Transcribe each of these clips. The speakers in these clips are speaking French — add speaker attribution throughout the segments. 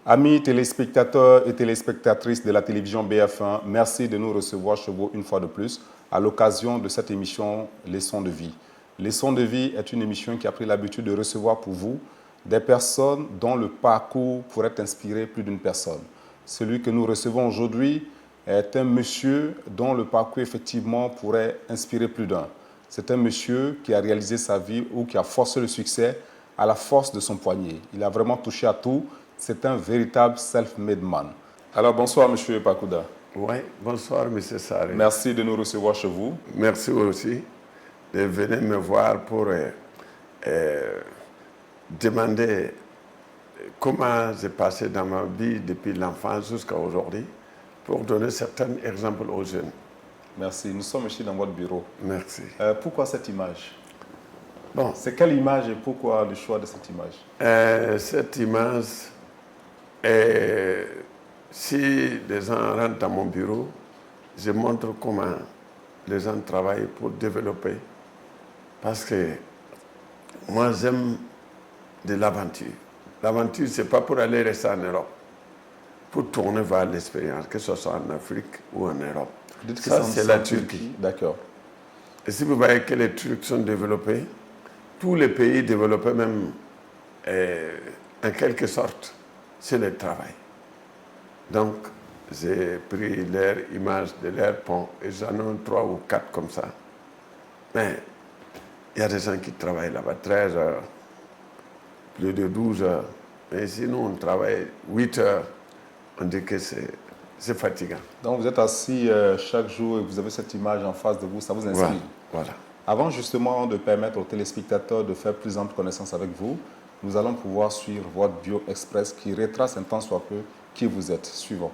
Speaker 1: Amis téléspectateurs et téléspectatrices de la télévision BF1, merci de nous recevoir chez vous une fois de plus à l'occasion de cette émission Leçons de vie. Leçons de vie est une émission qui a pris l'habitude de recevoir pour vous des personnes dont le parcours pourrait inspirer plus d'une personne. Celui que nous recevons aujourd'hui est un monsieur dont le parcours effectivement pourrait inspirer plus d'un. C'est un monsieur qui a réalisé sa vie ou qui a forcé le succès à la force de son poignet. Il a vraiment touché à tout. C'est un véritable self-made man. Alors bonsoir monsieur Pakouda.
Speaker 2: Oui, bonsoir monsieur Saré.
Speaker 1: Merci de nous recevoir chez vous.
Speaker 2: Merci aussi de venir me voir pour demander comment j'ai passé dans ma vie depuis l'enfance jusqu'à aujourd'hui pour donner certains exemples aux jeunes.
Speaker 1: Merci. Nous sommes ici dans votre bureau.
Speaker 2: Merci.
Speaker 1: Pourquoi cette image?
Speaker 2: Bon.
Speaker 1: C'est quelle image et pourquoi le choix de cette image?
Speaker 2: Cette image, si les gens rentrent dans mon bureau, je montre comment les gens travaillent pour développer. Parce que moi, j'aime de l'aventure. L'aventure, ce n'est pas pour aller rester en Europe, pour tourner vers l'expérience, que ce soit en Afrique ou en Europe.
Speaker 1: Ça, c'est la Turquie. D'accord.
Speaker 2: Et si vous voyez que les trucs sont développés, tous les pays développés même, en quelque sorte, c'est le travail. Donc, j'ai pris leur image de leur pont et j'en ai 3 ou 4 comme ça. Mais il y a des gens qui travaillent là-bas 13 heures, plus de 12 heures. Et sinon, on travaille 8 heures. On dit que c'est fatigant.
Speaker 1: Donc, vous êtes assis chaque jour et vous avez cette image en face de vous, ça vous inspire.
Speaker 2: Voilà.
Speaker 1: Avant justement de permettre aux téléspectateurs de faire plus ample connaissance avec vous, nous allons pouvoir suivre votre bio express qui retrace un tant soit peu qui vous êtes. Suivons.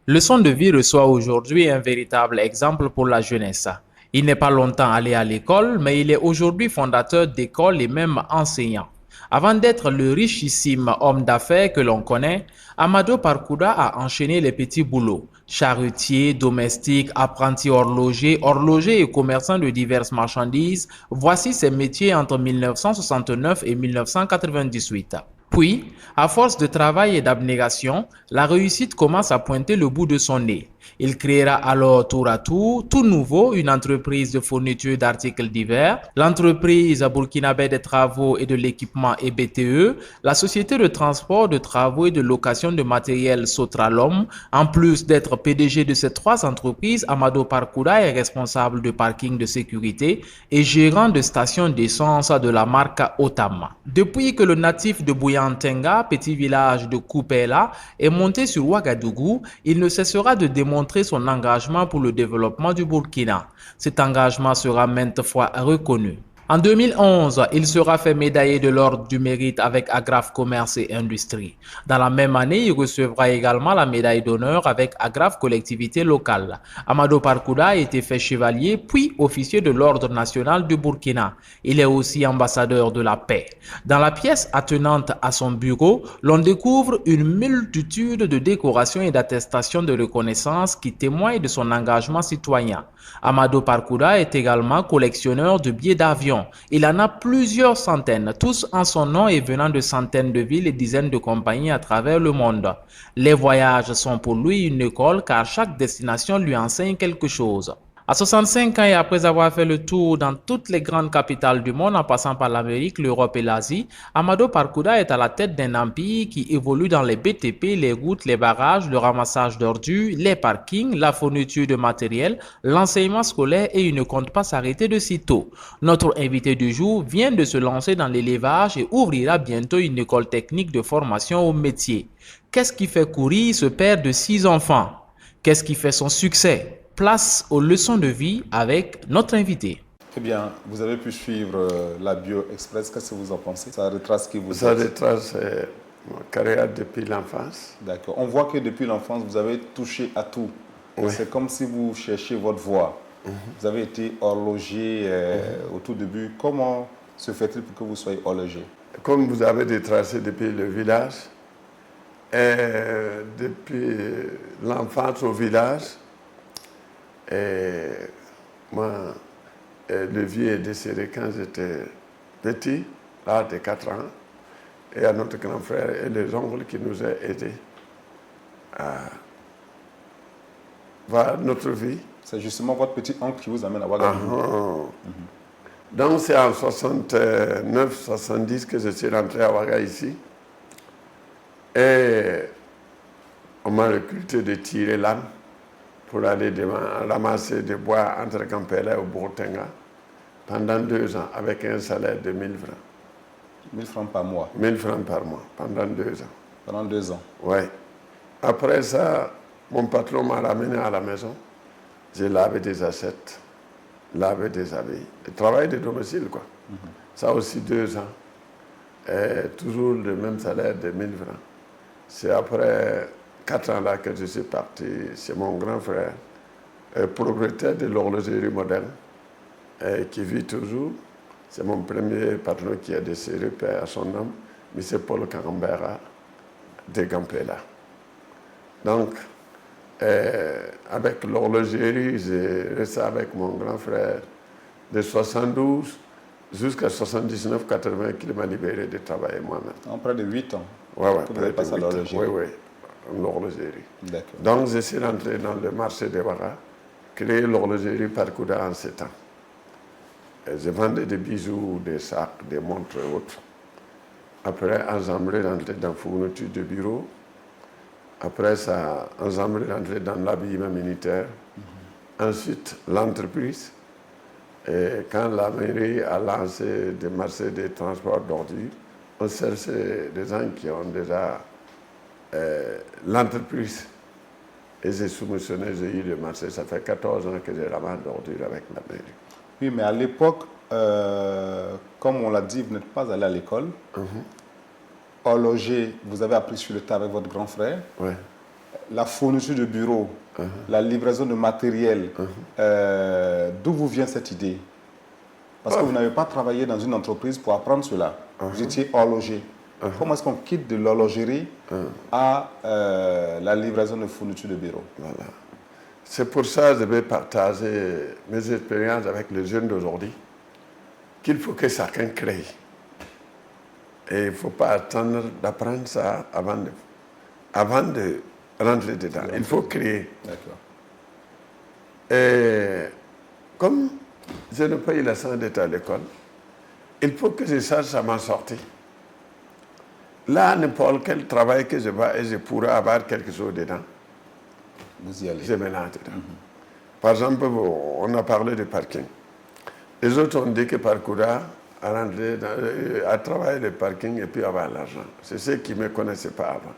Speaker 3: Leçon de vie reçoit aujourd'hui un véritable exemple pour la jeunesse. Il n'est pas longtemps allé à l'école, mais il est aujourd'hui fondateur d'école et même enseignant. Avant d'être le richissime homme d'affaires que l'on connaît, Amadou Parkouda a enchaîné les petits boulots. Charretier, domestique, apprenti horloger et commerçant de diverses marchandises, voici ses métiers entre 1969 et 1998. Puis, à force de travail et d'abnégation, la réussite commence à pointer le bout de son nez. Il créera alors tour à tour, tout nouveau, une entreprise de fourniture d'articles divers, l'entreprise burkinabé des travaux et de l'équipement EBTE, la société de transport, de travaux et de location de matériel Sotralom. En plus d'être PDG de ces 3 entreprises, Amadou Parkouda est responsable de parking de sécurité et gérant de stations d'essence de la marque Otama. Depuis que le natif de Bouyantenga, petit village de Koupela, est monté sur Ouagadougou, il ne cessera de démontrer son engagement pour le développement du Burkina. Cet engagement sera maintes fois reconnu. En 2011, il sera fait médaillé de l'Ordre du Mérite avec Agraf Commerce et Industrie. Dans la même année, il recevra également la médaille d'honneur avec Agraf Collectivité Locale. Amadou Parkouda a été fait chevalier puis officier de l'Ordre national du Burkina. Il est aussi ambassadeur de la paix. Dans la pièce attenante à son bureau, l'on découvre une multitude de décorations et d'attestations de reconnaissance qui témoignent de son engagement citoyen. Amadou Parkouda est également collectionneur de billets d'avion. Il en a plusieurs centaines, tous en son nom et venant de centaines de villes et dizaines de compagnies à travers le monde. Les voyages sont pour lui une école car chaque destination lui enseigne quelque chose. À 65 ans et après avoir fait le tour dans toutes les grandes capitales du monde en passant par l'Amérique, l'Europe et l'Asie, Amadou Parkouda est à la tête d'un empire qui évolue dans les BTP, les routes, les barrages, le ramassage d'ordures, les parkings, la fourniture de matériel, l'enseignement scolaire et il ne compte pas s'arrêter de sitôt. Notre invité du jour vient de se lancer dans l'élevage et ouvrira bientôt une école technique de formation au métier. Qu'est-ce qui fait courir ce père de 6 enfants? Qu'est-ce qui fait son succès? Place aux leçons de vie avec notre invité.
Speaker 1: Eh bien, vous avez pu suivre la Bio Express. Qu'est-ce que vous en pensez? Ça retrace qui vous êtes?
Speaker 2: Ça retrace ma carrière depuis l'enfance.
Speaker 1: D'accord. On voit que depuis l'enfance, vous avez touché à tout. Oui. C'est comme si vous cherchiez votre voie. Vous avez été horloger au tout début. Comment se fait-il pour que vous soyez horloger?
Speaker 2: Comme vous avez retracé depuis le village, depuis l'enfance au village, moi, le vieux est décédé quand j'étais petit, là de 4 ans, et à notre grand frère et les oncles qui nous ont aidés à voir notre vie.
Speaker 1: C'est justement votre petit oncle qui vous amène à Ouagadougou.
Speaker 2: Donc c'est en 69-70 que je suis rentré à Ouaga ici. Et on m'a recruté de tirer l'âme pour aller ramasser des bois entre Kampela et Bourtenga pendant 2 ans avec un salaire de 1000 francs.
Speaker 1: 1000 francs par mois.
Speaker 2: 1000 francs par mois pendant 2 ans.
Speaker 1: Pendant 2 ans.
Speaker 2: Oui. Après ça, mon patron m'a ramené à la maison. J'ai lavé des assiettes, lavé des habits. Le travail de domicile, quoi. Ça aussi 2 ans. Et toujours le même salaire de 1000 francs. C'est après 4 ans là que je suis parti chez mon grand frère, propriétaire de l'horlogerie moderne, qui vit toujours. C'est mon premier patron qui a décédé, paix à son nom, M. Paul Karambera de Gampela. Donc, avec l'horlogerie, j'ai resté avec mon grand frère de 72 jusqu'à 79-80 qu'il m'a libéré de travailler moi-même.
Speaker 1: En près de 8 ans.
Speaker 2: Oui,
Speaker 1: Vous avez passé à l'horlogerie.
Speaker 2: Oui, l'horlogerie.
Speaker 1: D'accord.
Speaker 2: Donc, je suis rentré dans le marché de Ouaga, créé l'horlogerie Parcouda en 7 ans. Et je vendais des bijoux, des sacs, des montres et autres. Après, ensemble, rentré dans la fourniture de bureau. Après ça, ensemble, rentré dans l'habillement militaire. Ensuite, l'entreprise. Et quand la mairie a lancé des marchés de transport d'ordures, on cherchait des gens qui ont déjà l'entreprise. Et j'ai soumissionné, j'ai eu le marché. Ça fait 14 ans que j'ai ramasse d'ordures avec la mairie.
Speaker 1: Oui, mais à l'époque, comme on l'a dit, vous n'êtes pas allé à l'école. Horloger, vous avez appris sur le tas avec votre grand frère.
Speaker 2: Ouais.
Speaker 1: La fourniture de bureau, la livraison de matériel, d'où vous vient cette idée? Parce que vous n'avez pas travaillé dans une entreprise pour apprendre cela. Vous étiez horloger. Comment est-ce qu'on quitte de l'horlogerie à la livraison de fourniture de bureau?
Speaker 2: Voilà. C'est pour ça que je vais partager mes expériences avec les jeunes d'aujourd'hui, qu'il faut que chacun crée. Et il ne faut pas attendre d'apprendre ça avant de rentrer dedans. Il faut créer.
Speaker 1: D'accord.
Speaker 2: Et comme je n'ai pas eu la chance d'être à l'école, il faut que je sache à m'en sortir. Là, n'importe quel travail que je vais et je pourrai avoir quelque chose dedans.
Speaker 1: Vous y allez.
Speaker 2: Je me lance dedans. Par exemple, on a parlé de parking. Les autres ont dit que Parcouda a travaillé le parking et puis avoir l'argent. C'est ce qui ne me connaissaient pas avant.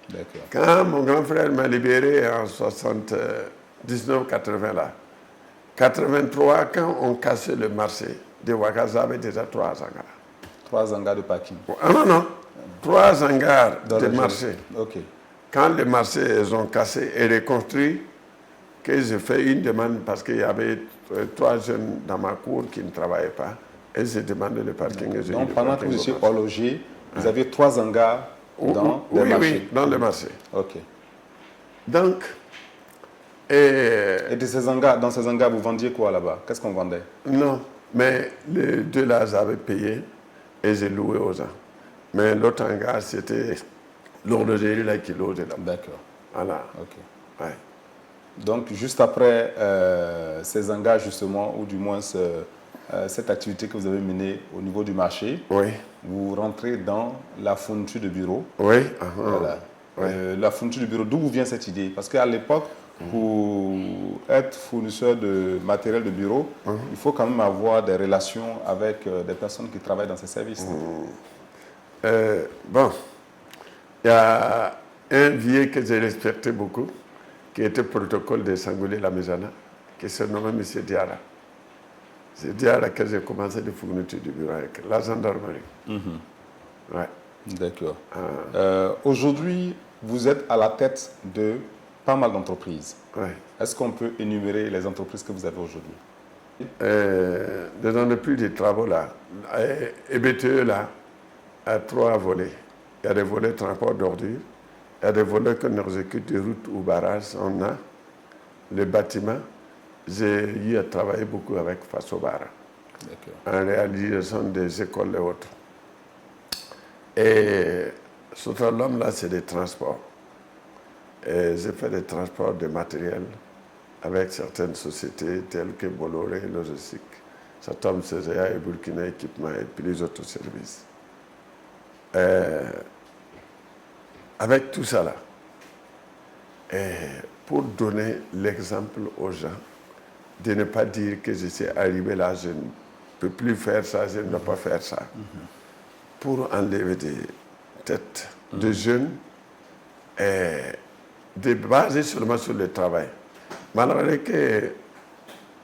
Speaker 1: D'accord.
Speaker 2: Quand mon grand frère m'a libéré en 79-80 là, 83, quand on cassait le marché de Ouaga, j'avais déjà 3 hangars.
Speaker 1: 3 hangars de parking.
Speaker 2: Ah non. 3 hangars de marché.
Speaker 1: Ok.
Speaker 2: Quand les marchés ils ont cassé et reconstruit, que j'ai fait une demande parce qu'il y avait 3 jeunes dans ma cour qui ne travaillaient pas. Et j'ai demandé le parking.
Speaker 1: Donc pendant que vous étiez horloger, vous aviez 3 hangars dans les marchés.
Speaker 2: Oui, dans les marchés.
Speaker 1: Ok.
Speaker 2: Donc,
Speaker 1: et dans ces hangars, vous vendiez quoi là-bas? Qu'est-ce qu'on vendait?
Speaker 2: Non, mais les 2 là, j'avais payé et j'ai loué aux gens. Mais l'autre hangar, c'était l'horlogerie là qui logeait là.
Speaker 1: D'accord.
Speaker 2: Voilà.
Speaker 1: Ok.
Speaker 2: Ouais.
Speaker 1: Donc, juste après ces hangars, justement, ou du moins cette activité que vous avez menée au niveau du marché,
Speaker 2: Oui.
Speaker 1: vous rentrez dans la fourniture de bureau.
Speaker 2: Oui.
Speaker 1: Voilà.
Speaker 2: Oui.
Speaker 1: La fourniture de bureau, d'où vous vient cette idée? Parce qu'à l'époque, pour être fournisseur de matériel de bureau, il faut quand même avoir des relations avec des personnes qui travaillent dans ces services.
Speaker 2: Bon, il y a un vieux que j'ai respecté beaucoup, qui était protocole de Sangoulé-la-Maisana, qui se nommait M. Diara. C'est Diara que j'ai commencé de fourniture du bureau avec la gendarmerie. Ouais.
Speaker 1: D'accord. Aujourd'hui, vous êtes à la tête de pas mal d'entreprises.
Speaker 2: Ouais.
Speaker 1: Est-ce qu'on peut énumérer les entreprises que vous avez aujourd'hui?
Speaker 2: Des entreprises de travaux là, et BTE là, a 3 volets. Il y a des volets transport d'ordures, il y a des volets qu'on exécute de routes ou barrages, on a les bâtiments. J'ai eu à travailler beaucoup avec Fassobara en réalisation des écoles et autres. Et Sotralom, là, c'est des transports. Et j'ai fait des transports de matériel avec certaines sociétés telles que Bolloré Logistique, Satom CGA et Burkina Équipement et puis les autres services. Avec tout ça là, et pour donner l'exemple aux gens, de ne pas dire que je suis arrivé là, je ne peux plus faire ça, je ne dois pas faire ça. Pour enlever des têtes de jeunes et de baser seulement sur le travail. Malgré que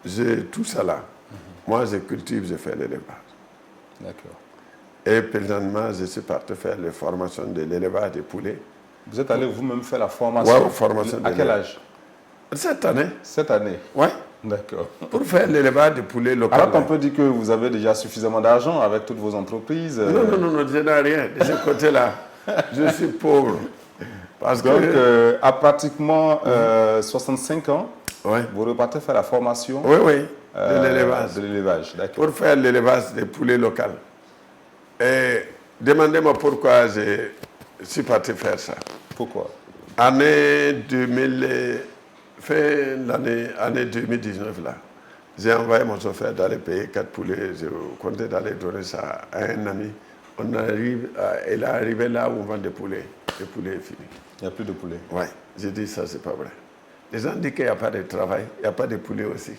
Speaker 2: j'ai tout ça là, moi je cultive, je fais l'élevage.
Speaker 1: D'accord.
Speaker 2: Et présentement, je suis parti faire les formations de l'élevage des poulets.
Speaker 1: Vous êtes allé vous-même faire la formation?
Speaker 2: Oui, formation.
Speaker 1: À quel âge?
Speaker 2: Cette année.
Speaker 1: Cette année?
Speaker 2: Oui.
Speaker 1: D'accord.
Speaker 2: Pour faire l'élevage des poulets locaux.
Speaker 1: Alors qu'on peut dire que vous avez déjà suffisamment d'argent avec toutes vos entreprises.
Speaker 2: Non, je n'ai rien. De ce côté-là, je suis pauvre.
Speaker 1: Parce donc, à pratiquement 65 ans, vous repartez faire la formation
Speaker 2: de l'élevage.
Speaker 1: De l'élevage, d'accord.
Speaker 2: Pour faire l'élevage des poulets locaux. Et demandez-moi pourquoi je suis parti faire ça.
Speaker 1: Pourquoi?
Speaker 2: Année 2000, fin l'année 2019 là, j'ai envoyé mon chauffeur d'aller payer 4 poulets. Je comptais d'aller donner ça à un ami. Il est arrivé là où on vend des poulets. Les poulets est fini.
Speaker 1: Il n'y a plus de poulets.
Speaker 2: Oui, j'ai dit ça, c'est pas vrai. Les gens disent qu'il n'y a pas de travail, il n'y a pas de poulets aussi.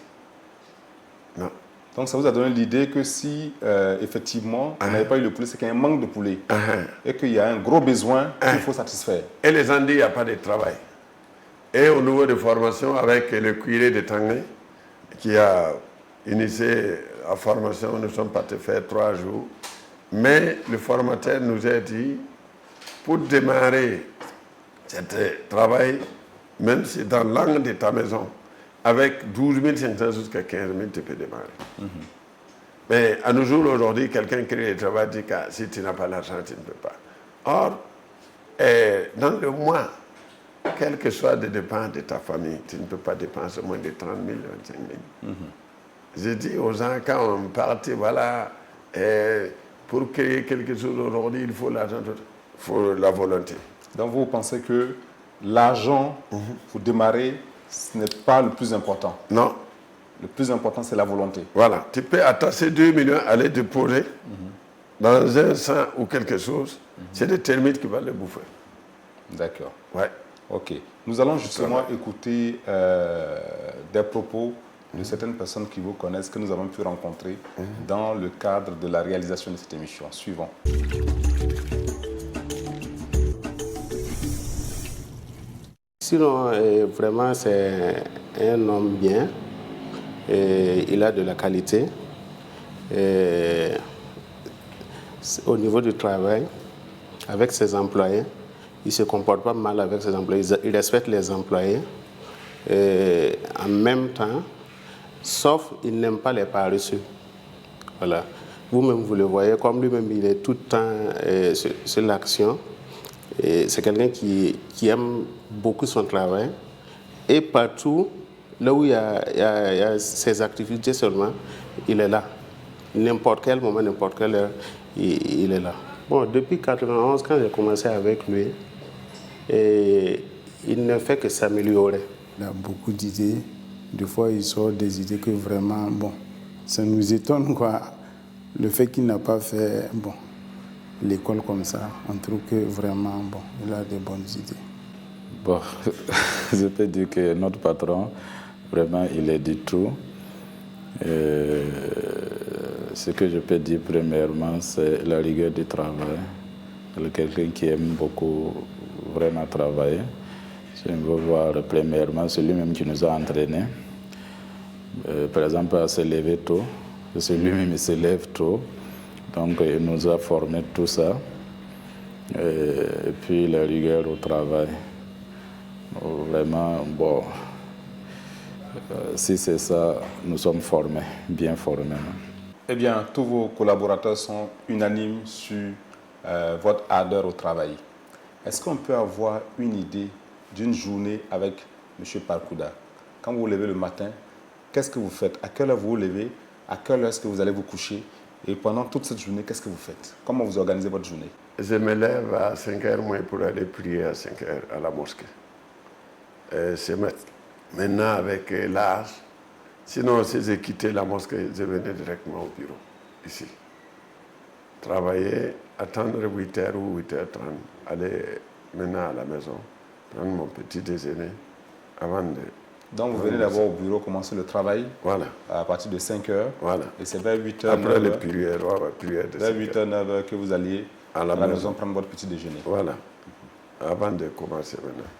Speaker 2: Non.
Speaker 1: Donc ça vous a donné l'idée que si effectivement on n'avait pas eu le poulet, c'est qu'il y a un manque de poulet et qu'il y a un gros besoin qu'il faut satisfaire.
Speaker 2: Et les gens disent qu'il n'y a pas de travail. Et au niveau de formation, avec le cuiré de Tanguay, qui a initié la formation, nous sommes partis faire 3 jours. Mais le formateur nous a dit, pour démarrer ce travail, même si dans l'angle de ta maison, avec 12 500 jusqu'à 15 000, tu peux démarrer. Mais à nos jours, aujourd'hui, quelqu'un crée le travail, dit que si tu n'as pas l'argent, tu ne peux pas. Or, dans le mois, quel que soit les dépenses de ta famille, tu ne peux pas dépenser moins de 30 000, 25 000. J'ai dit aux gens, quand on partit, voilà, pour créer quelque chose aujourd'hui, il faut l'argent, il faut la volonté.
Speaker 1: Donc vous pensez que l'argent, pour démarrer, ce n'est pas le plus important?
Speaker 2: Non.
Speaker 1: Le plus important, c'est la volonté.
Speaker 2: Voilà. Tu peux attacher 2 millions, aller déposer dans un sang ou quelque chose. C'est des termites qui vont les bouffer.
Speaker 1: D'accord.
Speaker 2: Ouais.
Speaker 1: Ok. Nous allons justement écouter des propos de certaines personnes qui vous connaissent, que nous avons pu rencontrer dans le cadre de la réalisation de cette émission. Suivons.
Speaker 4: Sinon, vraiment, c'est un homme bien. Il a de la qualité. Au niveau du travail, avec ses employés, il ne se comporte pas mal avec ses employés. Il respecte les employés. En même temps, sauf il n'aime pas les paresseux. Voilà. Vous-même, vous le voyez, comme lui-même, il est tout le temps sur l'action. C'est quelqu'un qui aime beaucoup son travail. Et partout, là où il y a ses activités seulement, il est là. N'importe quel moment, n'importe quelle heure, il est là. Bon, depuis 1991, quand j'ai commencé avec lui, il ne fait que s'améliorer.
Speaker 5: Il a beaucoup d'idées. Des fois, il sort des idées que vraiment, bon, ça nous étonne, quoi. Le fait qu'il n'a pas fait, bon, l'école comme ça, on trouve que vraiment, bon, il a de bonnes idées.
Speaker 6: Bon, je peux dire que notre patron, vraiment, il est du tout. Ce que je peux dire premièrement, c'est la rigueur du travail. C'est quelqu'un qui aime beaucoup vraiment travailler. Si on veut voir premièrement, c'est lui-même qui nous a entraînés. Par exemple, à se lever tôt. C'est lui-même qui se lève tôt. Donc, il nous a formé tout ça. Et puis, la rigueur au travail. Vraiment, bon, si c'est ça, nous sommes formés, bien formés.
Speaker 1: Eh bien, tous vos collaborateurs sont unanimes sur votre ardeur au travail. Est-ce qu'on peut avoir une idée d'une journée avec M. Parkouda? Quand vous vous levez le matin, qu'est-ce que vous faites? À quelle heure vous vous levez? À quelle heure est-ce que vous allez vous coucher? Et pendant toute cette journée, qu'est-ce que vous faites? Comment vous organisez votre journée?
Speaker 2: Je me lève à 5h moins pour aller prier à 5h à la mosquée. C'est maintenant avec l'âge. Sinon, si j'ai quitté la mosquée, je venais directement au bureau, ici. Travailler, attendre 8h ou 8h30, aller maintenant à la maison, prendre mon petit déjeuner avant de...
Speaker 1: Donc vous venez d'abord au bureau, commencer le travail
Speaker 2: Voilà.
Speaker 1: à partir de 5h.
Speaker 2: Voilà.
Speaker 1: Et c'est vers 8h,
Speaker 2: Après
Speaker 1: 9h,
Speaker 2: les prières, prières de
Speaker 1: vers
Speaker 2: 5h.
Speaker 1: 8h, 9h que vous alliez
Speaker 2: à la
Speaker 1: maison prendre votre petit déjeuner.
Speaker 2: Voilà. Avant de commencer maintenant.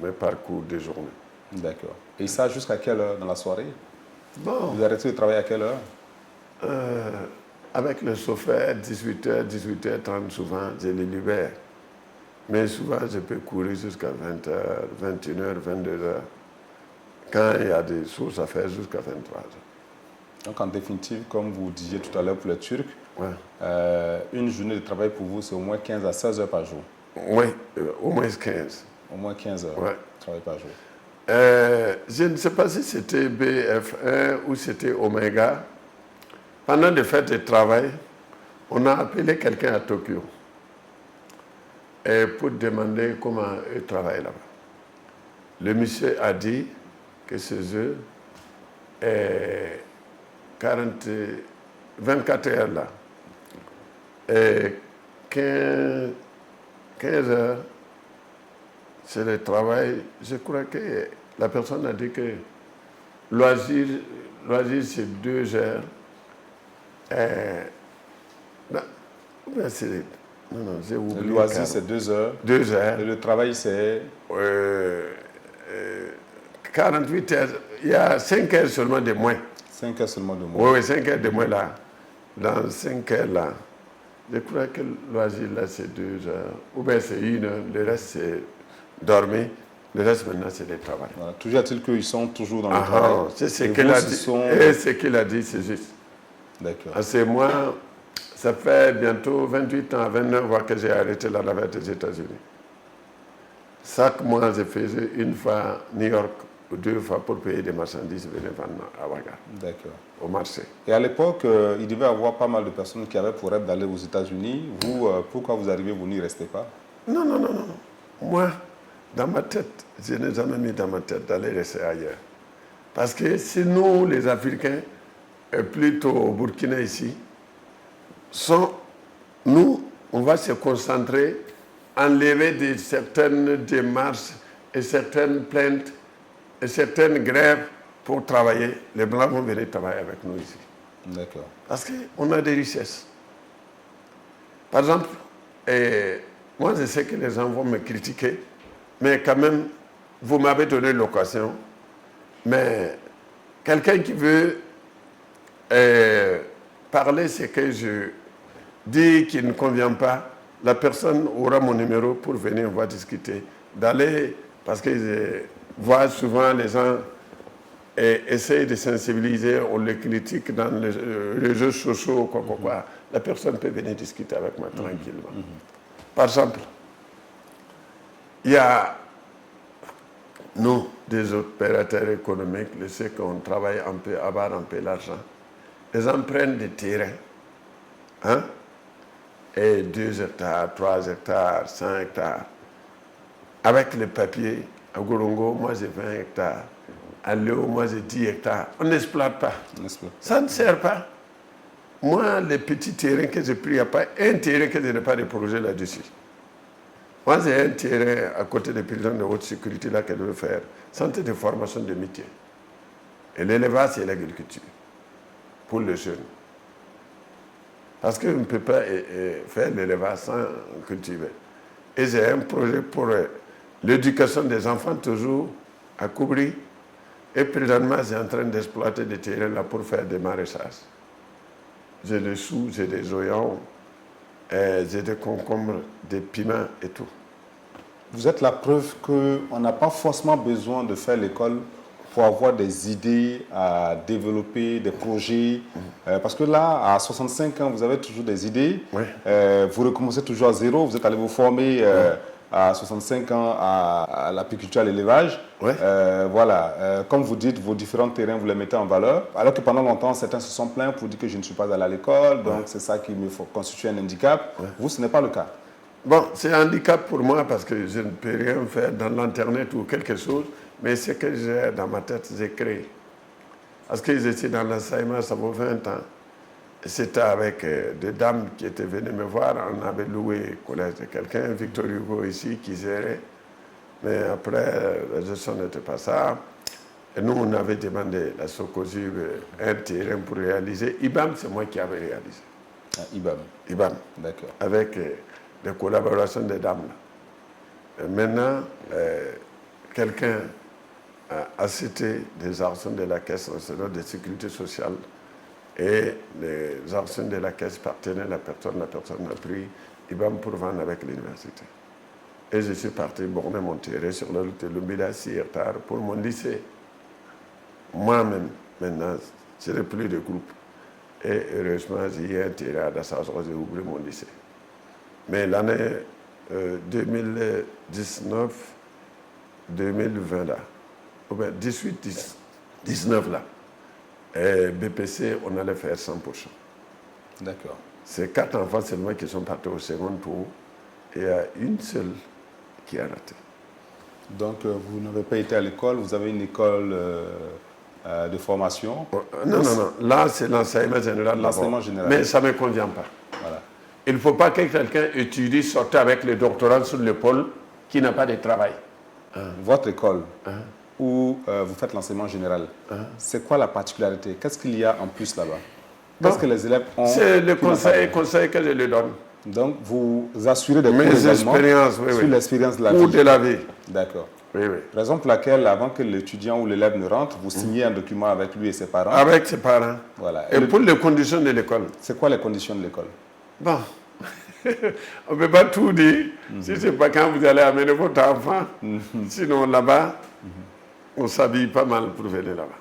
Speaker 2: Mes parcours de journée.
Speaker 1: D'accord. Et ça jusqu'à quelle heure dans la soirée?
Speaker 2: Bon.
Speaker 1: Vous arrêtez de travailler à quelle heure?
Speaker 2: Avec le chauffeur, 18h, 18h30 souvent, je les libère. Mais souvent, je peux courir jusqu'à 20h, 21h, 22h. Quand il y a des choses à faire, jusqu'à 23h.
Speaker 1: Donc en définitive, comme vous disiez tout à l'heure pour les Turcs,
Speaker 2: Ouais.
Speaker 1: une journée de travail pour vous, c'est au moins 15 à 16 heures par jour.
Speaker 2: Oui, au moins 15.
Speaker 1: Au moins 15 heures
Speaker 2: Ouais.
Speaker 1: de travail par jour.
Speaker 2: Je ne sais pas si c'était BF1 ou c'était Omega. Pendant des fêtes de travail, on a appelé quelqu'un à Tokyo pour demander comment il travaille là-bas. Le monsieur a dit que chez eux, 24 heures là, et 15 heures, c'est le travail. Je crois que la personne a dit que loisir c'est 2 heures. Non, j'ai oublié.
Speaker 1: Le loisir, c'est 2 heures.
Speaker 2: 2 heures.
Speaker 1: Et le travail, c'est
Speaker 2: 48 heures. Il y a 5 heures seulement de moins.
Speaker 1: 5 heures seulement de moins.
Speaker 2: Oui, 5 heures de moins là. Dans 5 heures là, je crois que le loisir là, c'est 2 heures. Ou bien c'est 1 heure. Le reste, c'est dormir. Le reste, maintenant, c'est le travail.
Speaker 1: Voilà. Toujours est-il qu'ils sont toujours dans le travail.
Speaker 2: C'est ce
Speaker 1: Et
Speaker 2: qu'il
Speaker 1: vous,
Speaker 2: a
Speaker 1: ce
Speaker 2: dit.
Speaker 1: sont-
Speaker 2: Et ce qu'il a dit, c'est juste.
Speaker 1: D'accord.
Speaker 2: C'est moi, ça fait bientôt 28 ans, 29 ans que j'ai arrêté la navette des États-Unis. Chaque mois, je faisais une fois New York ou 2 fois pour payer des marchandises venir vendre à Ouaga,
Speaker 1: D'accord.
Speaker 2: au marché.
Speaker 1: Et à l'époque, il devait y avoir pas mal de personnes qui avaient pour rêve d'aller aux États-Unis. Vous, pourquoi vous arrivez, vous n'y restez pas?
Speaker 2: Non. Moi, dans ma tête, je n'ai jamais mis dans ma tête d'aller rester ailleurs. Parce que si nous, les Africains, et plutôt au Burkina ici, nous, on va se concentrer, enlever certaines démarches et certaines plaintes et certaines grèves pour travailler. Les Blancs vont venir travailler avec nous ici.
Speaker 1: D'accord.
Speaker 2: Parce qu'on a des richesses. Par exemple, moi je sais que les gens vont me critiquer, mais quand même, vous m'avez donné l'occasion. Mais quelqu'un qui veut parler ce que je dis qui ne convient pas, la personne aura mon numéro pour venir, on va discuter. D'aller, parce que je vois souvent les gens essayent de sensibiliser, on les critique dans les réseaux sociaux, quoi. La personne peut venir discuter avec moi tranquillement. Par exemple, il y a nous, des opérateurs économiques, ceux qu'on travaille un peu, avoir un peu l'argent. Les gens prennent des terrains, et 2 hectares, 3 hectares, 5 hectares. Avec les papiers, à Gorongo, moi j'ai 20 hectares. À Léo, moi j'ai 10 hectares. On n'exploite pas. Ça ne sert pas. Moi, les petits terrains que j'ai pris, il n'y a pas un terrain que je n'ai pas de projet là-dessus. Moi, j'ai un terrain à côté des prisons de haute sécurité là que je veux faire. Centre de formation de métier. Et l'élevage, c'est l'agriculture. Pour les jeunes. Parce qu'on ne peut pas faire l'élevage sans cultiver. Et j'ai un projet pour l'éducation des enfants toujours à Koubri. Et présentement, j'ai en train d'exploiter des terrains là pour faire des maraîchages. J'ai des choux, j'ai des oignons, j'ai des concombres, des piments et tout.
Speaker 1: Vous êtes la preuve qu'on n'a pas forcément besoin de faire l'école pour avoir des idées à développer, des projets. Parce que là, à 65 ans, vous avez toujours des idées.
Speaker 2: Oui.
Speaker 1: Vous recommencez toujours à zéro. Vous êtes allé vous former à 65 ans à l'apiculture, à l'élevage.
Speaker 2: Ouais.
Speaker 1: Voilà, comme vous dites, vos différents terrains, vous les mettez en valeur. Alors que pendant longtemps, certains se sont plaints pour dire que je ne suis pas allé à l'école, donc c'est ça qui me constitue un handicap. Vous, ce n'est pas le cas.
Speaker 2: Bon, c'est un handicap pour moi parce que je ne peux rien faire dans l'internet ou quelque chose, mais ce que j'ai dans ma tête, j'ai créé. Parce que j'étais dans l'enseignement, ça vaut 20 ans. C'était avec des dames qui étaient venues me voir. On avait loué le collège de quelqu'un, Victor Hugo ici, qui gérait. Mais après, la gestion n'était pas ça. Et nous, on avait demandé à la Socosur un terrain pour réaliser. IBAM, c'est moi qui avais réalisé.
Speaker 1: Ah, IBAM.
Speaker 2: IBAM.
Speaker 1: D'accord.
Speaker 2: Avec des collaborations des dames. Là. Et maintenant, quelqu'un a cité des actions de la Caisse nationale de sécurité sociale et les actions de la Caisse partenaient la personne a pris IBAM pour vendre avec l'université. Et je suis parti borner mon terrain sur la route de Lumbila, 6 hectares pour mon lycée. Moi-même, maintenant, je n'ai plus de groupe. Et heureusement, j'ai eu un terrain à Dassas, j'ai ouvert mon lycée. Mais l'année 2019-2020, là, ou bien 18-19 là, et BPC, on allait faire 100%.
Speaker 1: D'accord.
Speaker 2: C'est 4 enfants seulement qui sont partis au second tour, et il y a une seule qui a raté.
Speaker 1: Donc, vous n'avez pas été à l'école, vous avez une école de formation.
Speaker 2: Non. Là, c'est l'enseignement général.
Speaker 1: L'enseignement général.
Speaker 2: Mais ça ne me convient pas.
Speaker 1: Voilà.
Speaker 2: Il ne faut pas que quelqu'un étudie, sorte avec le doctorat sur l'épaule, qui n'a pas de travail.
Speaker 1: Votre école, où vous faites l'enseignement général, c'est quoi la particularité? Qu'est-ce qu'il y a en plus là-bas? Qu'est-ce que les élèves ont?
Speaker 2: C'est le conseil que je leur donne.
Speaker 1: Donc, vous assurez des cours
Speaker 2: Mes expériences,
Speaker 1: sur l'expérience de la vie.
Speaker 2: Ou de la vie.
Speaker 1: D'accord.
Speaker 2: Oui.
Speaker 1: Raison pour laquelle, avant que l'étudiant ou l'élève ne rentre, vous signez un document avec lui et ses parents.
Speaker 2: Avec ses parents.
Speaker 1: Voilà.
Speaker 2: Et pour les conditions de l'école.
Speaker 1: C'est quoi les conditions de l'école?
Speaker 2: Bon, on ne peut pas tout dire. Si ce n'est pas quand vous allez amener votre enfant. Sinon, là-bas, on s'habille pas mal pour venir là-bas.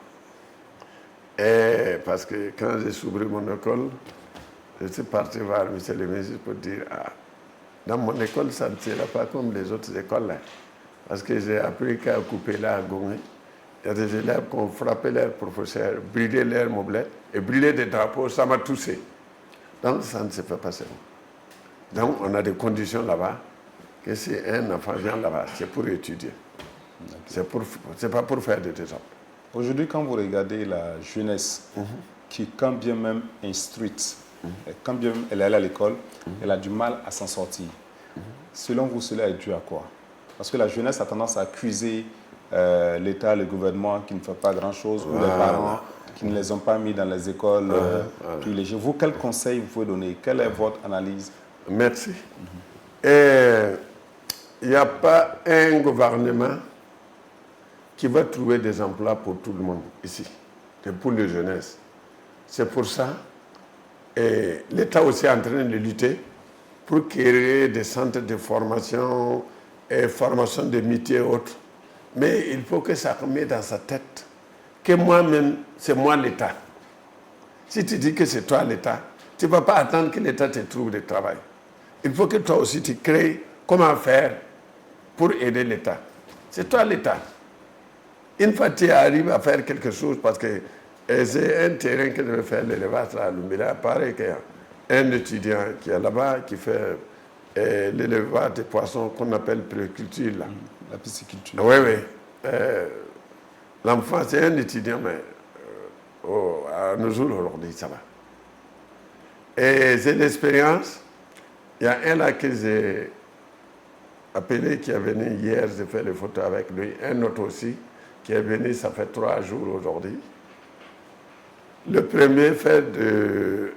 Speaker 2: Et parce que quand j'ai ouvert mon école, je suis parti voir M. le ministre pour dire dans mon école, ça ne sera pas comme les autres écoles. Là. Parce que j'ai appris qu'à couper là à Gongé, il y a des élèves qui ont frappé leurs professeurs, brûlé leurs moblettes et brûlé des drapeaux, ça m'a touché. Donc ça ne se fait pas seulement. Donc on a des conditions là-bas, que si un enfant vient là-bas, c'est pour étudier. C'est pas pour faire des désordres.
Speaker 1: Aujourd'hui, quand vous regardez la jeunesse, qui quand bien même instruite, et quand bien même elle est allée à l'école, elle a du mal à s'en sortir. Selon vous, cela est dû à quoi? Parce que la jeunesse a tendance à accuser l'État, le gouvernement qui ne fait pas grand-chose, ou les parents qui ne les ont pas mis dans les écoles privilégiées. Vous, quel conseil vous pouvez donner? Quelle est votre analyse?
Speaker 2: Merci. Il n'y a pas un gouvernement qui va trouver des emplois pour tout le monde ici, et pour les jeunesses. C'est pour ça et l'État aussi est en train de lutter pour créer des centres de formation et formation de métiers et autres. Mais il faut que ça remette dans sa tête que moi-même, c'est moi l'État. Si tu dis que c'est toi l'État, tu ne vas pas attendre que l'État te trouve du travail. Il faut que toi aussi tu crées comment faire pour aider l'État. C'est toi l'État. Une fois que tu arrives à faire quelque chose, parce que c'est un terrain que je vais faire l'élevage à Lumbila, pareil qu'un étudiant qui est là-bas, qui fait l'élevage des poissons qu'on appelle préculture.
Speaker 1: La pisciculture.
Speaker 2: Oui. L'enfant, c'est un étudiant, mais à nos jours aujourd'hui, ça va. Et c'est l'expérience. Il y a un là que j'ai appelé qui est venu hier, j'ai fait les photos avec lui, un autre aussi qui est venu, ça fait 3 jours aujourd'hui. Le premier fait de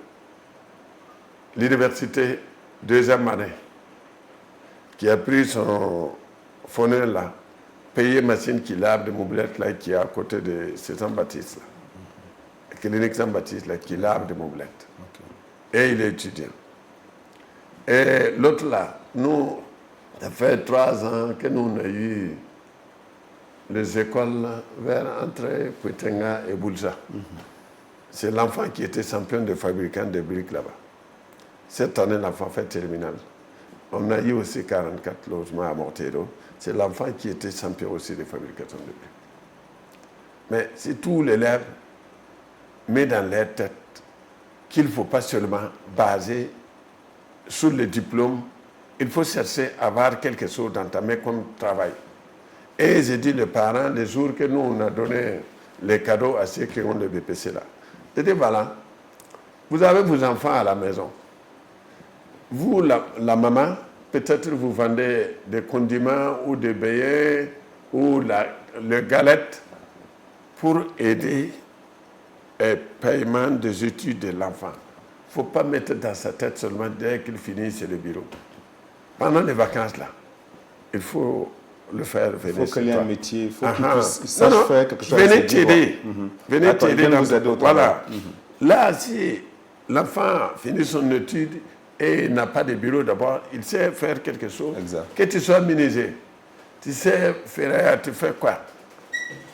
Speaker 2: l'université 2e année, qui a pris son phonème là, payé machine qui lave des moublettes là, qui est à côté de Saint-Baptiste, là. Clinique Saint-Baptiste là, qui lave des moublettes. Okay. Et il est étudiant. Et l'autre là, nous, ça fait 3 ans que nous on a eu les écoles vers entre Pouitenga et Boulza. C'est l'enfant qui était champion de fabricant de briques là-bas. Cette année, l'enfant fait terminale. On a eu aussi 44 logements à Morteiro. C'est l'enfant qui était champion aussi de fabrication de briques. Mais si tous les élèves mettent dans leur tête qu'il ne faut pas seulement baser sur le diplôme, il faut chercher à avoir quelque chose d'entamé comme travail. Et j'ai dit aux parents, les jours que nous, on a donné les cadeaux à ceux qui ont le BPC là, j'ai dit, voilà, vous avez vos enfants à la maison. Vous, la maman, peut-être vous vendez des condiments ou des beignets ou les galettes pour aider le paiement des études de l'enfant. Il ne faut pas mettre dans sa tête seulement dès qu'il finit sur le bureau. Pendant les vacances, là, il faut le faire venir.
Speaker 1: Il faut qu'il y ait un métier, il faut qu'il
Speaker 2: sache
Speaker 1: faire quelque chose.
Speaker 2: Venez t'aider. Venez t'aider dans
Speaker 1: vous aider au
Speaker 2: voilà. Là, si l'enfant finit son étude et n'a pas de bureau d'abord, il sait faire quelque chose.
Speaker 1: Exact.
Speaker 2: Que tu sois menuisier, tu sais faire, tu fais quoi?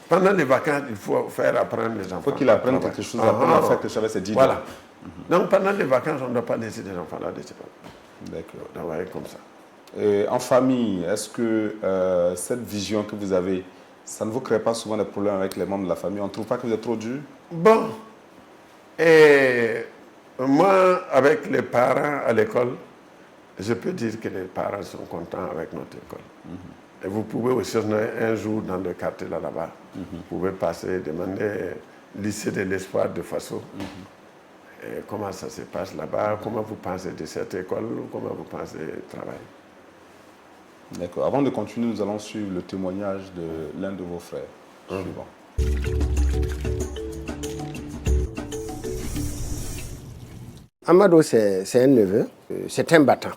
Speaker 2: Pendant les vacances, il faut faire apprendre les enfants.
Speaker 1: Il faut qu'il apprenne quelque chose, apprendre à faire quelque chose avec ses 10 ans.
Speaker 2: Voilà. Donc pendant les vacances, on ne doit pas laisser des enfants là.
Speaker 1: D'accord.
Speaker 2: Travailler comme ça.
Speaker 1: En famille, est-ce que cette vision que vous avez, ça ne vous crée pas souvent des problèmes avec les membres de la famille? On ne trouve pas que vous êtes trop dur?
Speaker 2: Bon. Et moi, avec les parents à l'école, je peux dire que les parents sont contents avec notre école. Et vous pouvez aussi, un jour dans le quartier là-bas, vous pouvez passer, demander lycée de l'espoir de Faso. Et comment ça se passe là-bas, comment vous pensez de cette école, comment vous pensez travailler.
Speaker 1: D'accord. Avant de continuer, nous allons suivre le témoignage de l'un de vos frères. Suivant.
Speaker 7: Amadou, c'est un neveu, c'est un battant.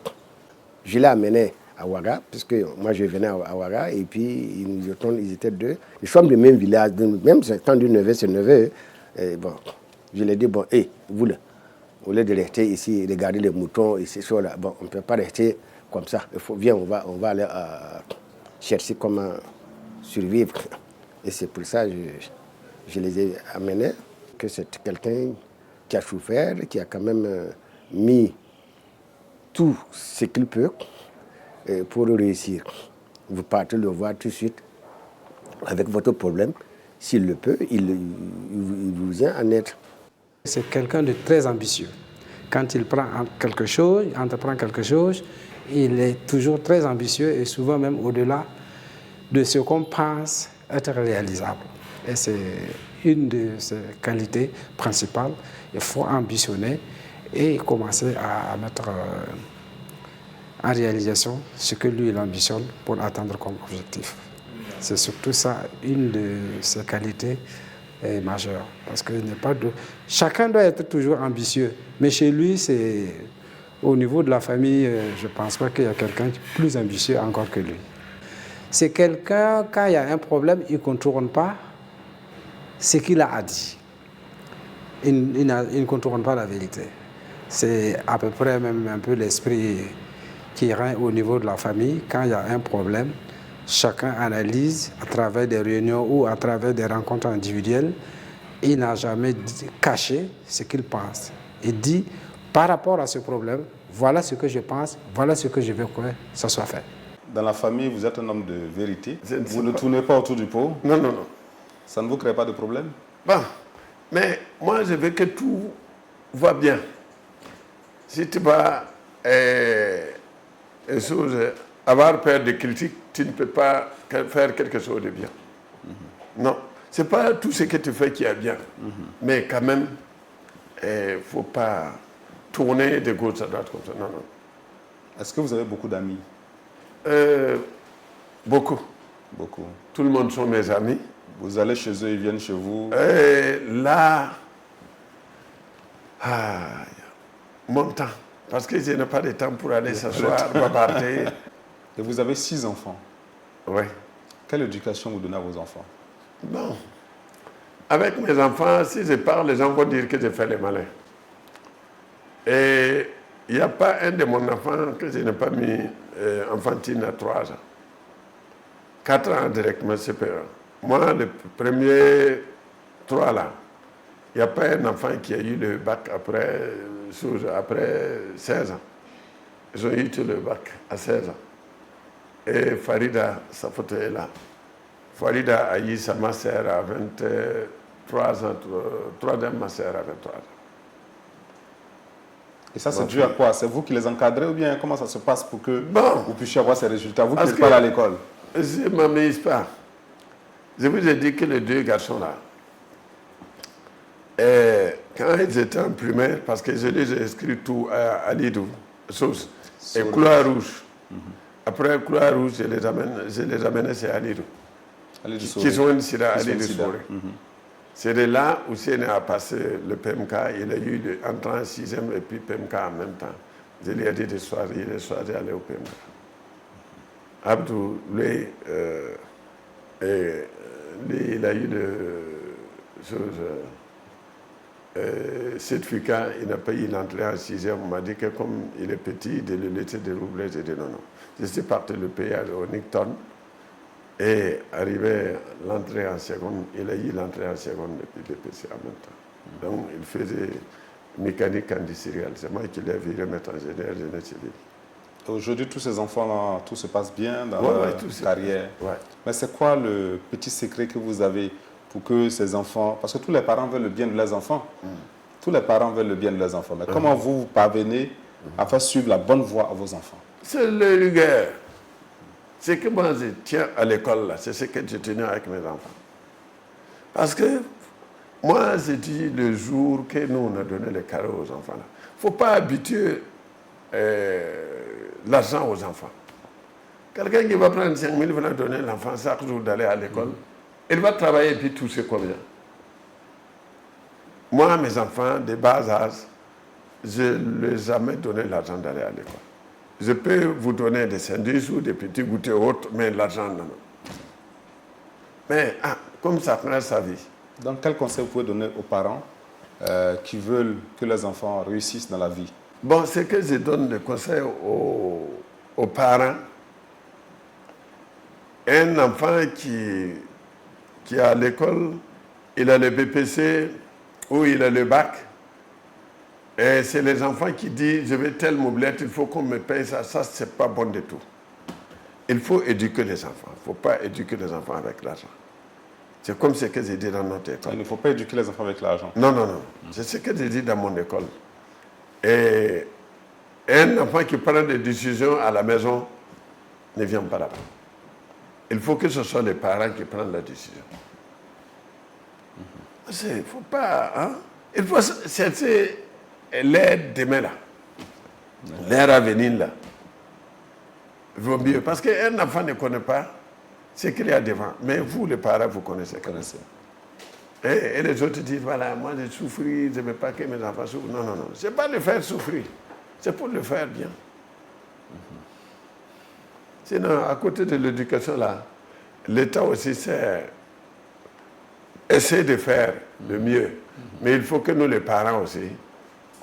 Speaker 7: Je l'ai amené à Ouaga, puisque moi je venais à Ouaga, et puis ils étaient deux. Ils sont du même village, même étant du neveu, c'est neveu. Et bon, je lui ai dit, bon, vous là, au lieu de rester ici, regarder les moutons, et ces choses-là, bon, on ne peut pas rester comme ça. Viens, on va aller chercher comment survivre. Et c'est pour ça que je les ai amenés, que c'est quelqu'un qui a souffert, qui a quand même mis tout ce qu'il peut pour réussir. Vous partez le voir tout de suite avec votre problème. S'il le peut, il vous vient en aide.
Speaker 8: C'est quelqu'un de très ambitieux. Quand il prend quelque chose, il entreprend quelque chose, il est toujours très ambitieux et souvent même au-delà de ce qu'on pense être réalisable. Et c'est une de ses qualités principales. Il faut ambitionner et commencer à mettre en réalisation ce que lui il ambitionne pour atteindre comme objectif. C'est surtout ça, une de ses qualités majeures. Parce que chacun doit être toujours ambitieux. Mais chez lui, c'est au niveau de la famille, je ne pense pas qu'il y a quelqu'un plus ambitieux encore que lui. C'est quelqu'un, quand il y a un problème, il ne contourne pas ce qu'il a dit. Il ne contourne pas la vérité. C'est à peu près même un peu l'esprit qui règne au niveau de la famille. Quand il y a un problème, chacun analyse à travers des réunions ou à travers des rencontres individuelles. Il n'a jamais caché ce qu'il pense. Il dit, par rapport à ce problème, voilà ce que je pense, voilà ce que je veux que ça soit fait.
Speaker 1: Dans la famille, vous êtes un homme de vérité. Vous ne tournez pas autour du pot.
Speaker 2: Non.
Speaker 1: Ça ne vous crée pas de problème?
Speaker 2: Bon, mais moi, je veux que tout va bien. Si tu vas avoir peur de critiques, tu ne peux pas faire quelque chose de bien. Non, ce n'est pas tout ce que tu fais qui est bien. Mais quand même, il ne faut pas tourner de gauche à droite comme ça. Non.
Speaker 1: Est-ce que vous avez beaucoup d'amis?
Speaker 2: Beaucoup.
Speaker 1: Beaucoup.
Speaker 2: Tout le monde sont mes amis.
Speaker 1: Vous allez chez eux, ils viennent chez vous?
Speaker 2: Là, mon temps. Parce que je n'ai pas de temps pour aller s'asseoir, bavarder.
Speaker 1: Et vous avez 6 enfants?
Speaker 2: Oui.
Speaker 1: Quelle éducation vous donnez à vos enfants?
Speaker 2: Bon. Avec mes enfants, si je parle, les gens vont dire que je fais les malins. Et il n'y a pas un de mon enfant que je n'ai pas mis enfantine à 3 ans. 4 ans directement CP1. Moi, le premier 3 là, il n'y a pas un enfant qui a eu le bac après 16 ans. Ils ont eu le bac à 16 ans. Et Farida, sa photo est là. Farida a eu sa master à 23 ans, troisième master à 23 ans.
Speaker 1: Et ça, c'est dû à quoi? C'est vous qui les encadrez ou bien comment ça se passe pour que
Speaker 2: Bon,
Speaker 1: vous puissiez avoir ces résultats? Vous qui
Speaker 2: parce
Speaker 1: n'êtes pas
Speaker 2: que-
Speaker 1: à l'école.
Speaker 2: je ne m'amuse pas. Je vous ai dit que les deux garçons-là, quand ils étaient en primaire, parce que je les ai inscrits tout à Lidou, Sauce, et Couleur Rouge. Après Couleur Rouge, je les amenais chez Alidou. Qui sont ici à Alidou Souré. C'est de là où Séné a passé le PMK, il a eu entré en 6e et puis PMK en même temps. Je lui ai dit de choisir, il a choisi d'aller au PMK. Abdou, lui, il a eu le certificat, il n'a pas eu l'entrée en 6e. On m'a dit que comme il est petit, de le laisser déroubler. J'ai dit non, non. Je suis parti le pays au Nickton. Et arrivé l'entrée en seconde, il a eu l'entrée en seconde depuis BPC en même temps. Donc il faisait mécanique industrielle. C'est moi qui l'ai viré mettre en génie civil.
Speaker 1: Aujourd'hui, tous ces enfants-là, tout se passe bien dans
Speaker 2: Ouais,
Speaker 1: leur
Speaker 2: tout
Speaker 1: carrière.
Speaker 2: Ouais.
Speaker 1: Mais c'est quoi le petit secret que vous avez pour que ces enfants... Parce que tous les parents veulent le bien de leurs enfants. Tous les parents veulent le bien de leurs enfants. Mais comment vous parvenez à faire suivre la bonne voie à vos enfants?
Speaker 2: C'est le rigueur. C'est que moi, je tiens à l'école, là. C'est ce que je tenais avec mes enfants. Parce que moi, j'ai dit le jour que nous, on a donné les carreaux aux enfants, il ne faut pas habituer l'argent aux enfants. Quelqu'un qui va prendre 5 000 va donner l'enfant chaque jour d'aller à l'école, il va travailler et puis toucher combien? Moi, mes enfants, de bas âge, je ne les ai jamais donné l'argent d'aller à l'école. Je peux vous donner des sandwichs ou des petits goûters autres, mais l'argent, non. Mais comme ça prend sa vie.
Speaker 1: Donc, quel conseil vous pouvez donner aux parents qui veulent que leurs enfants réussissent dans la vie?
Speaker 2: Bon, c'est que je donne des conseils aux parents. Un enfant qui est à l'école, il a le BPC ou il a le bac. Et c'est les enfants qui disent, je veux telle mobilette, il faut qu'on me paye ça. Ça, c'est pas bon du tout. Il faut éduquer les enfants. Il ne faut pas éduquer les enfants avec l'argent. C'est comme ce que j'ai dit dans notre école.
Speaker 1: Il ne faut pas éduquer les enfants avec l'argent.
Speaker 2: Non, non, non. C'est ce que j'ai dit dans mon école. Et un enfant qui prend des décisions à la maison ne vient pas là-bas. Il faut que ce soit les parents qui prennent la décision. Il ne faut pas... Hein? Il faut chercher l'air demain là. L'air à venir là. Il vaut mieux. Parce qu'un enfant ne connaît pas ce qu'il y a devant. Mais vous, les parents, vous connaissez. Et les autres disent, voilà, moi j'ai souffert, je ne veux pas que mes enfants souffrent. Non, non, non. Ce n'est pas le faire souffrir. C'est pour le faire bien. Sinon, à côté de l'éducation là, l'État aussi essaie de faire le mieux. Mais il faut que nous, les parents aussi,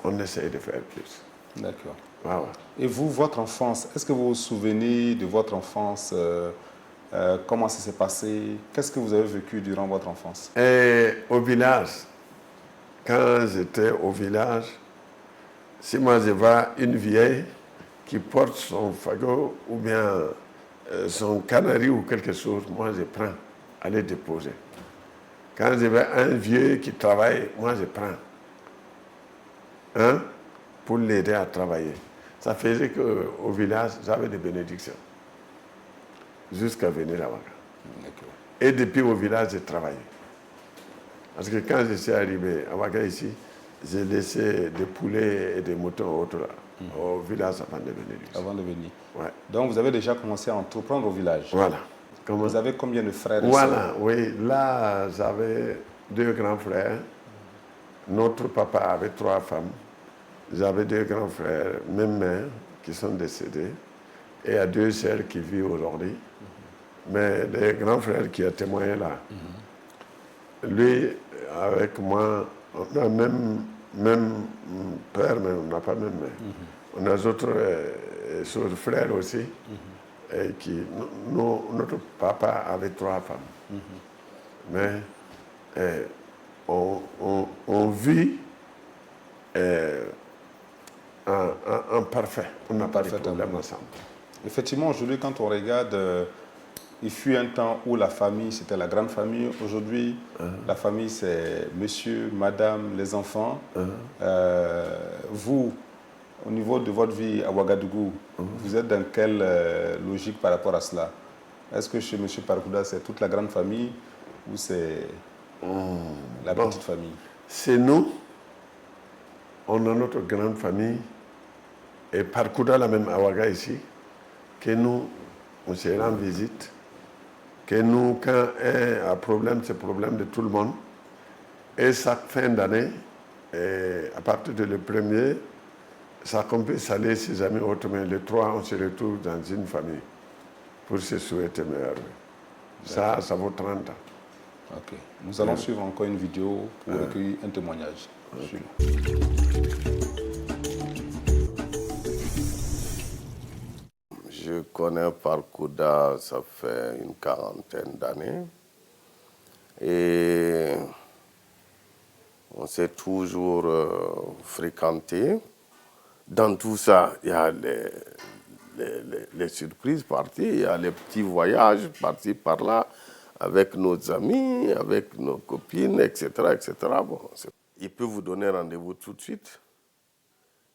Speaker 2: on essaye de faire plus.
Speaker 1: D'accord.
Speaker 2: Voilà.
Speaker 1: Et vous, votre enfance, est-ce que vous vous souvenez de votre enfance? Comment ça s'est passé? Qu'est-ce que vous avez vécu durant votre enfance?
Speaker 2: Et au village, quand j'étais au village, si moi je vois une vieille qui porte son fagot ou bien son canari ou quelque chose, moi je prends à les déposer. Quand je vois un vieux qui travaille, moi je prends. Hein, pour l'aider à travailler. Ça faisait qu'au village, j'avais des bénédictions. Jusqu'à venir à Ouaga. Et depuis au village, j'ai travaillé. Parce que quand je suis arrivé à Ouaga ici, j'ai laissé des poulets et des moutons autres au village avant de venir ici.
Speaker 1: Avant de venir.
Speaker 2: Ouais.
Speaker 1: Donc vous avez déjà commencé à entreprendre au village.
Speaker 2: Voilà.
Speaker 1: Vous avez combien de frères et
Speaker 2: Voilà,
Speaker 1: sœurs?
Speaker 2: oui. Là, j'avais 2 grands frères. Notre papa avait 3 femmes. J'avais 2 grands frères, même mère, qui sont décédés. Et il y a 2 sœurs qui vivent aujourd'hui. Mais les grands frères qui ont témoigné là, lui, avec moi, on a même père, mais on n'a pas même mère. On a d'autres frères aussi. Et notre papa avait 3 femmes. Mais on vit en parfait. On n'a pas de problème ensemble.
Speaker 1: Effectivement, aujourd'hui, quand on regarde, il fut un temps où la famille, c'était la grande famille. Aujourd'hui, la famille, c'est monsieur, madame, les enfants. Vous, au niveau de votre vie à Ouagadougou, vous êtes dans quelle logique par rapport à cela? Est-ce que chez monsieur Parkouda, c'est toute la grande famille ou c'est la petite famille?
Speaker 2: C'est nous. On a notre grande famille. Et Parkouda, la même à Ouaga ici, que nous, on se rend visite. Que nous, quand un a problème, c'est le problème de tout le monde. Et chaque fin d'année, à partir de le 1er, ça qu'on peut saluer ses amis autrement. Le 3, on se retrouve dans une famille pour se souhaiter meilleur. Ça vaut 30 ans.
Speaker 1: Ok. Nous allons suivre encore une vidéo pour recueillir un témoignage.
Speaker 9: Je connais Parkouda, ça fait une 40aine d'années. Et on s'est toujours fréquenté. Dans tout ça, il y a les surprises parties, il y a les petits voyages par-ci, par-là, avec nos amis, avec nos copines, etc. etc. Bon, il peut vous donner rendez-vous tout de suite.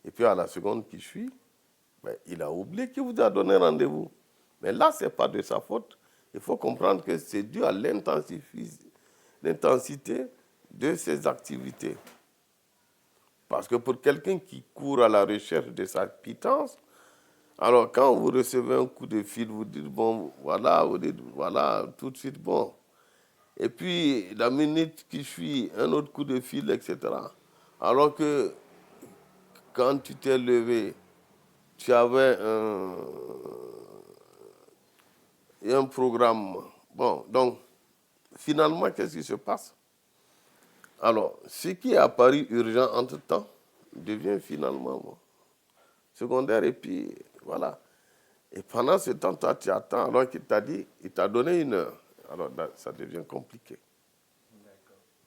Speaker 9: Et puis à la seconde qui suit, ben, il a oublié qu'il vous a donné rendez-vous. Mais là, ce n'est pas de sa faute. Il faut comprendre que c'est dû à l'intensité de ses activités. Parce que pour quelqu'un qui court à la recherche de sa pitance, alors quand vous recevez un coup de fil, vous dites, bon, voilà, vous dites, voilà, tout de suite, bon. Et puis, la minute qui suit, un autre coup de fil, etc. Alors que quand tu t'es levé, tu avais un programme. Bon, donc, finalement, qu'est-ce qui se passe? Alors, ce qui est apparu urgent entre-temps devient finalement secondaire et puis voilà. Et pendant ce temps, toi, tu attends alors qu'il t'a dit, il t'a donné 1 heure. Alors, ça devient compliqué.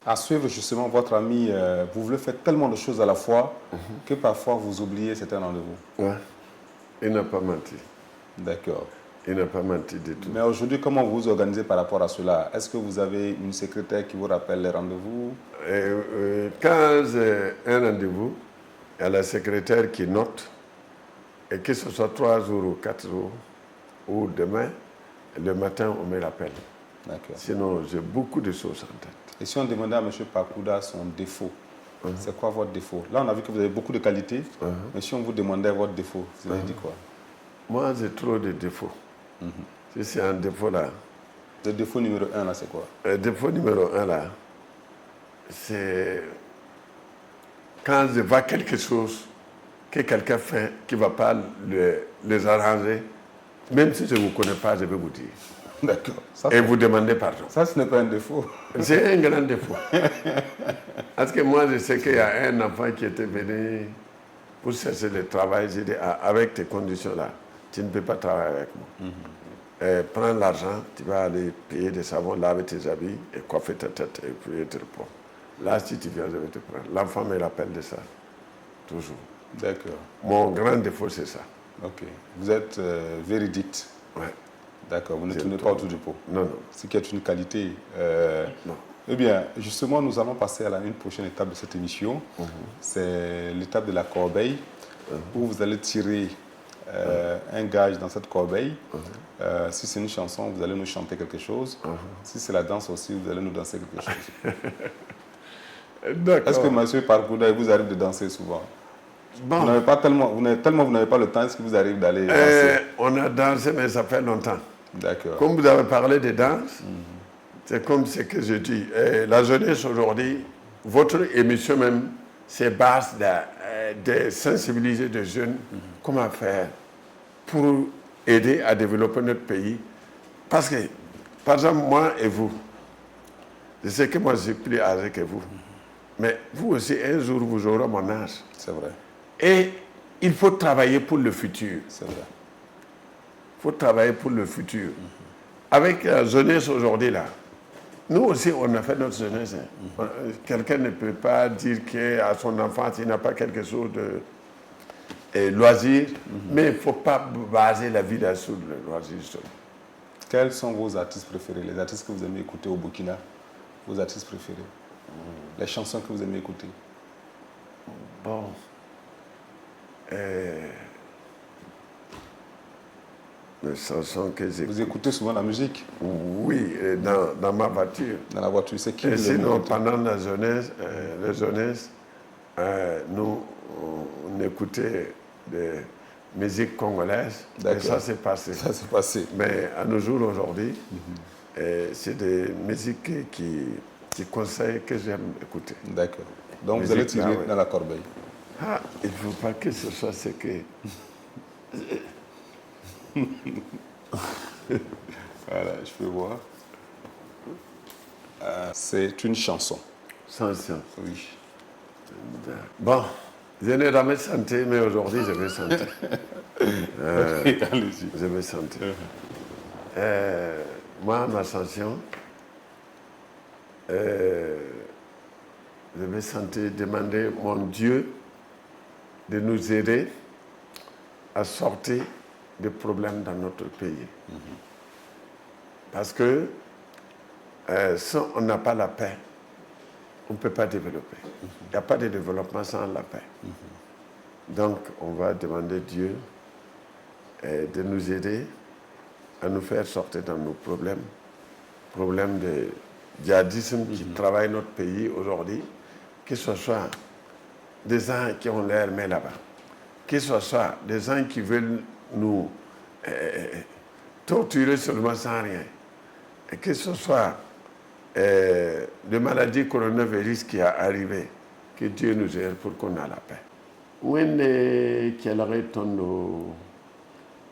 Speaker 1: À suivre justement votre ami, vous voulez faire tellement de choses à la fois que parfois vous oubliez certains rendez-vous.
Speaker 2: Ouais. Il n'a pas menti.
Speaker 1: D'accord.
Speaker 2: Il n'a pas menti du tout.
Speaker 1: Mais aujourd'hui, comment vous vous organisez par rapport à cela? Est-ce que vous avez une secrétaire qui vous rappelle les rendez-vous?
Speaker 2: Quand j'ai un rendez-vous, il y a la secrétaire qui note, et que ce soit 3 jours ou 4 jours, ou demain, le matin, on me rappelle.
Speaker 1: D'accord.
Speaker 2: Sinon, j'ai beaucoup de choses en tête.
Speaker 1: Et si on demandait à M. Parkouda son défaut, c'est quoi votre défaut? Là, on a vu que vous avez beaucoup de qualités, mais si on vous demandait votre défaut, vous avez dit quoi?
Speaker 2: Moi, j'ai trop de défauts. Si c'est un défaut là.
Speaker 1: Le défaut numéro 1 là, c'est quoi?
Speaker 2: Le défaut numéro 1 là, c'est quand je vois quelque chose que quelqu'un fait qui ne va pas les arranger, même si je ne vous connais pas, je vais vous dire.
Speaker 1: D'accord.
Speaker 2: Et vous demandez pardon.
Speaker 1: Ça, ce n'est pas un défaut.
Speaker 2: C'est un grand défaut. Parce que moi, je sais qu'il y a un enfant qui était venu pour chercher le travail. J'ai dit, avec tes conditions-là, tu ne peux pas travailler avec moi. Prends l'argent, tu vas aller payer des savons, laver tes habits et coiffer ta tête et puis être propre. Là, si tu viens, je vais te prendre. L'enfant me rappelle de ça, toujours.
Speaker 1: D'accord.
Speaker 2: Mon grand défaut, c'est ça.
Speaker 1: Ok. Vous êtes véridique.
Speaker 2: Ouais.
Speaker 1: D'accord. Vous ne tournez pas autour du pot.
Speaker 2: Non, non.
Speaker 1: Ce qui est une qualité.
Speaker 2: Non.
Speaker 1: Eh bien, justement, nous allons passer à une prochaine étape de cette émission. C'est l'étape de la corbeille, où vous allez tirer un gage dans cette corbeille. Si c'est une chanson, vous allez nous chanter quelque chose. Si c'est la danse aussi, vous allez nous danser quelque chose.
Speaker 2: D'accord.
Speaker 1: Est-ce que M. Parkouda, il vous arrive de danser souvent?
Speaker 2: Bon.
Speaker 1: Vous n'avez pas vous n'avez pas le temps, est-ce qu'il vous arrive d'aller danser?
Speaker 2: On a dansé, mais ça fait longtemps.
Speaker 1: D'accord.
Speaker 2: Comme vous avez parlé de danse, c'est comme ce que je dis. La jeunesse aujourd'hui, votre émission même, c'est base de sensibiliser les jeunes comment faire pour aider à développer notre pays. Parce que, par exemple, moi et vous, je sais que moi, je suis plus âgé que vous. Mais vous aussi, un jour, vous aurez mon âge.
Speaker 1: C'est vrai.
Speaker 2: Et il faut travailler pour le futur.
Speaker 1: C'est vrai.
Speaker 2: Il faut travailler pour le futur. Avec la jeunesse aujourd'hui, là, nous aussi, on a fait notre jeunesse. Quelqu'un ne peut pas dire qu'à son enfant, il n'a pas quelque chose loisirs, mais il ne faut pas baser la vie là sur le loisir seul.
Speaker 1: Quels sont vos artistes préférés, les artistes que vous aimez écouter au Burkina? Vos artistes préférés? Les chansons que vous aimez écouter?
Speaker 2: Bon. Les chansons que j'écoute.
Speaker 1: Vous écoutez souvent la musique?
Speaker 2: Oui, dans ma voiture.
Speaker 1: Dans la voiture, c'est qui?
Speaker 2: Et sinon, pendant la jeunesse, nous, on écoutait des musiques congolaises. Et ça s'est passé.
Speaker 1: Ça s'est passé.
Speaker 2: Mais à nos jours, aujourd'hui, c'est des musiques qui conseillent que j'aime écouter.
Speaker 1: D'accord. Donc vous allez tirer dans la corbeille.
Speaker 2: Ah, il ne faut pas que ce soit ce que...
Speaker 1: Voilà, je peux voir. C'est une chanson.
Speaker 2: Chanson.
Speaker 1: Oui.
Speaker 2: Bon, je n'ai jamais chanté, mais aujourd'hui, je vais chanter.
Speaker 1: Allez-y.
Speaker 2: Je vais chanter. Moi, ma chanson, je vais chanter, demander mon Dieu de nous aider à sortir des problèmes dans notre pays. Parce que si on n'a pas la paix, on ne peut pas développer. Il n'y a pas de développement sans la paix. Donc, on va demander Dieu de nous aider à nous faire sortir dans nos problèmes. Problèmes de djihadisme qui travaillent notre pays aujourd'hui, que ce soit des gens qui ont l'air mais là-bas, que ce soit des gens qui veulent nous torturer seulement sans rien, et que ce soit de maladies coronavirus qui a arrivé, que Dieu nous aide pour qu'on ait la paix.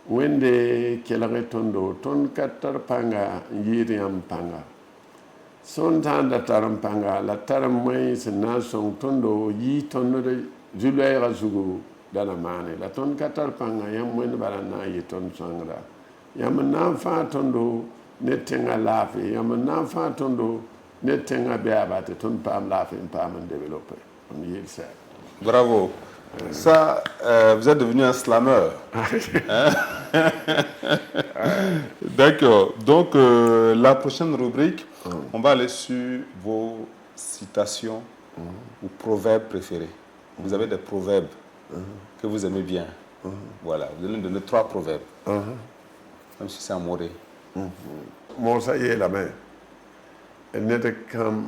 Speaker 2: Wende kelare tondo ton katar panga yiriam panga son tanda taram panga la taram moy sena son tondo yi tondo de julera zugu dana mane la ton katar panga yam wen barana yi ton sangra yam na fa tondo ne tenga lafi yam na fa tondo ne tenga be abate ton pam lafi pam développer on y sait.
Speaker 1: Bravo. Ça, vous êtes devenu un slammer. Hein? D'accord. Donc, la prochaine rubrique, on va aller sur vos citations ou proverbes préférés. Vous avez des proverbes que vous aimez bien. Voilà, vous allez nous donner 3 proverbes. Même si c'est en moré.
Speaker 2: Mon ça y est la main. Elle n'était comme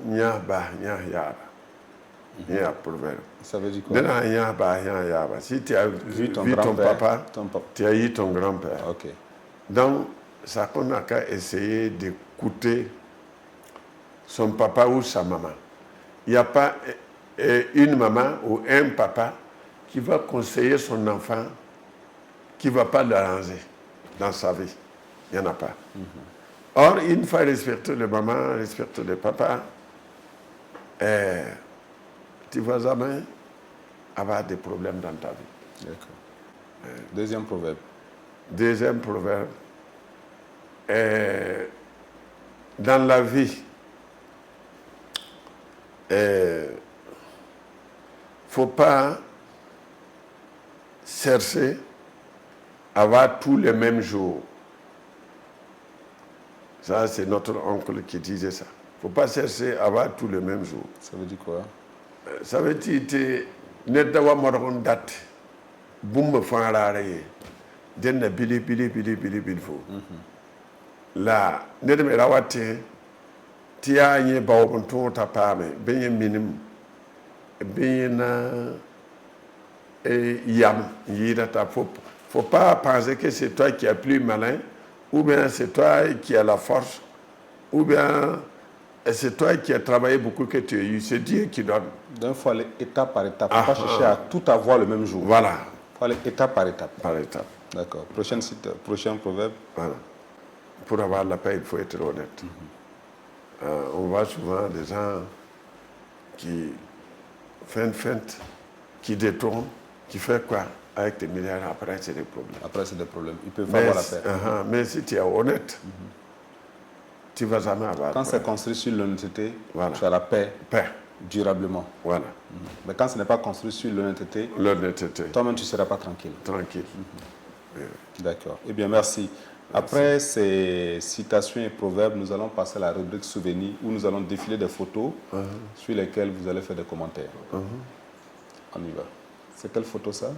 Speaker 2: nya ba nya yaba. Nya proverbe.
Speaker 1: Ça veut dire quoi?
Speaker 2: Si tu as vu ton papa, tu as eu ton grand-père.
Speaker 1: Ok.
Speaker 2: Donc, ça qu'on a qu'à essayer d'écouter son papa ou sa maman. Il n'y a pas une maman ou un papa qui va conseiller son enfant qui ne va pas l'arranger dans sa vie. Il n'y en a pas. Or, une fois respecter les mamans, respecter les papas, tu vas jamais avoir des problèmes dans ta vie.
Speaker 1: D'accord. Deuxième proverbe.
Speaker 2: Deuxième proverbe. Dans la vie, il ne faut pas chercher à avoir tous les mêmes jours. Ça, c'est notre oncle qui disait ça. Il ne faut pas chercher à avoir tous les mêmes jours.
Speaker 1: Ça veut dire quoi?
Speaker 2: Ça veut dire que net dawa moron date boum fanarare denna bili fo la net me rawate tiya nye bawo bonto ta pame benye minim benye na yam yida ta faut pas penser que c'est toi qui es plus malin ou bien c'est toi qui as la force ou bien c'est toi qui as travaillé beaucoup que tu as eu. C'est Dieu qui donne.
Speaker 1: Donc il faut aller étape par étape. Il ne faut pas chercher à tout avoir le même jour.
Speaker 2: Voilà.
Speaker 1: Il faut aller étape par étape.
Speaker 2: Par étape.
Speaker 1: D'accord. Prochain proverbe.
Speaker 2: Voilà. Pour avoir la paix, il faut être honnête. On voit souvent des gens qui feintent, qui détournent, qui font quoi avec des milliards. Après, c'est des problèmes.
Speaker 1: Après, c'est des problèmes. Ils peuvent avoir la paix.
Speaker 2: Mais si tu es honnête, tu ne vas jamais avoir.
Speaker 1: Quand c'est construit sur l'honnêteté,
Speaker 2: voilà.
Speaker 1: tu as la paix. durablement.
Speaker 2: Voilà.
Speaker 1: Mais quand ce n'est pas construit sur l'honnêteté, toi-même tu ne seras pas tranquille.
Speaker 2: Tranquille.
Speaker 1: D'accord. Eh bien, merci. Après ces citations et proverbes, nous allons passer à la rubrique souvenirs où nous allons défiler des photos sur lesquelles vous allez faire des commentaires. On y va. C'est quelle photo ça?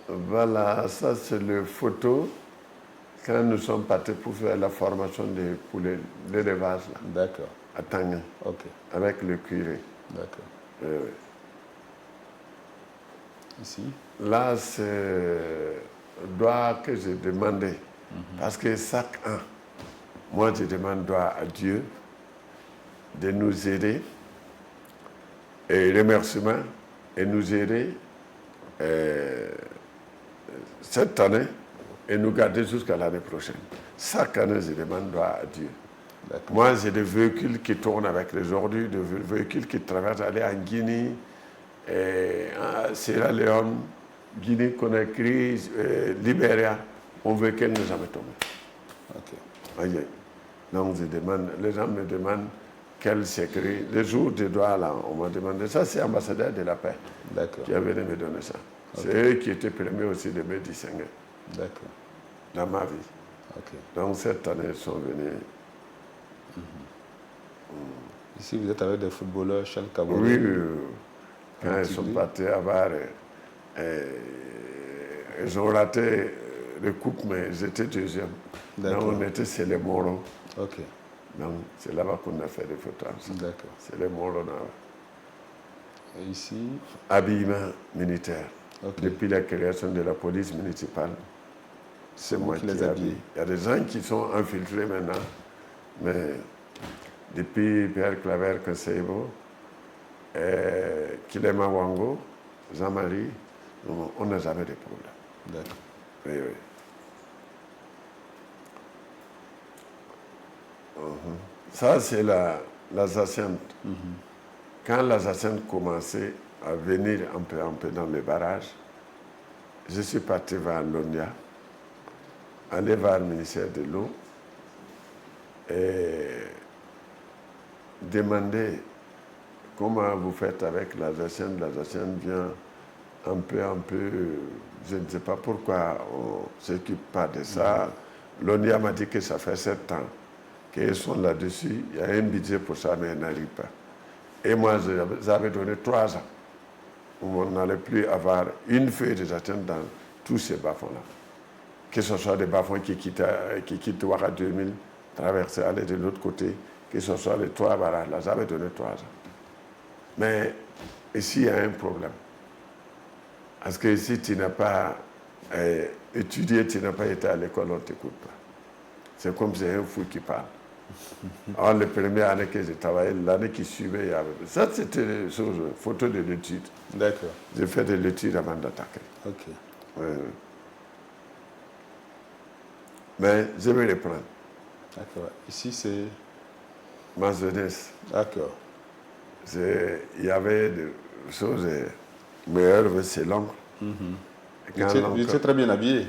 Speaker 2: Voilà, ça c'est le photo quand nous sommes partis pour faire la formation des poulets, l'élevage là.
Speaker 1: D'accord.
Speaker 2: À Tanguy.
Speaker 1: Ok.
Speaker 2: Avec le curé.
Speaker 1: D'accord. Ici.
Speaker 2: Là, c'est le droit que j'ai demandé. Parce que chaque an, moi je demande droit à Dieu de nous aider et remerciements et nous aider cette année et nous garder jusqu'à l'année prochaine. Chaque année, je demande droit à Dieu. Moi, j'ai des véhicules qui tournent avec les ordures, des véhicules qui traversent, aller en Guinée, à Sierra Leone, Guinée, Conakry, Libéria. Mon véhicule n'est jamais tombé. Okay. Donc, je demande, les gens me demandent quel secret. Le jour du droit, là, on m'a demandé ça, c'est l'ambassadeur de la paix qui est venu me donner ça. Okay. C'est eux qui étaient premiers aussi de me distinguer.
Speaker 1: D'accord.
Speaker 2: Dans ma vie.
Speaker 1: Okay.
Speaker 2: Donc, cette année, ils sont venus.
Speaker 1: Ici, vous êtes avec des footballeurs, Charles Kabore.
Speaker 2: Oui, quand ils sont partis à Var, ils ont raté le coupe, mais ils étaient deuxième. Donc, on était chez les Moros.
Speaker 1: Ok.
Speaker 2: Donc, c'est là-bas qu'on a fait des photos.
Speaker 1: D'accord.
Speaker 2: C'est les Moros.
Speaker 1: Et ici?
Speaker 2: Habillement militaire.
Speaker 1: Okay.
Speaker 2: Depuis la création de la police municipale, c'est moi qui les habille. Il y a des gens qui sont infiltrés maintenant, mais depuis Pierre Claver Kasebo, Kilema Wango, Jean-Marie, on n'a jamais de problème.
Speaker 1: D'accord.
Speaker 2: Oui, oui. Ça, c'est la jacinthe. Quand la jacinthe commençait à venir un peu dans les barrages, je suis parti vers l'ONIA, aller vers le ministère de l'eau et demander comment vous faites avec la jacinthe. La jacinthe vient un peu, je ne sais pas pourquoi on ne s'occupe pas de ça. L'ONIA m'a dit que ça fait 7 ans qu'ils sont là-dessus, il y a un budget pour ça, mais ils n'arrivent pas. Et moi, j'avais donné 3 ans où on n'allait plus avoir une feuille de jacinthe dans tous ces bas-fonds-là. Que ce soit des bas-fonds qui quittent Ouaga 2000, traverser, aller de l'autre côté, que ce soit les 3 barrages-là, j'avais donné 3 ans. Mais ici, il y a un problème. Parce que si tu n'as pas étudié, tu n'as pas été à l'école, on ne t'écoute pas. C'est comme si c'est un fou qui parle. Alors, la première année que j'ai travaillé, l'année qui suivait, il y avait... Ça, c'était des choses, photos de l'étude.
Speaker 1: D'accord.
Speaker 2: J'ai fait de l'étude avant d'attaquer.
Speaker 1: Ok.
Speaker 2: Mais je vais reprendre.
Speaker 1: D'accord. Ici, c'est...
Speaker 2: Ma jeunesse.
Speaker 1: D'accord.
Speaker 2: Il y avait des choses meilleures, c'est l'oncle.
Speaker 1: Vous étiez très bien habillé.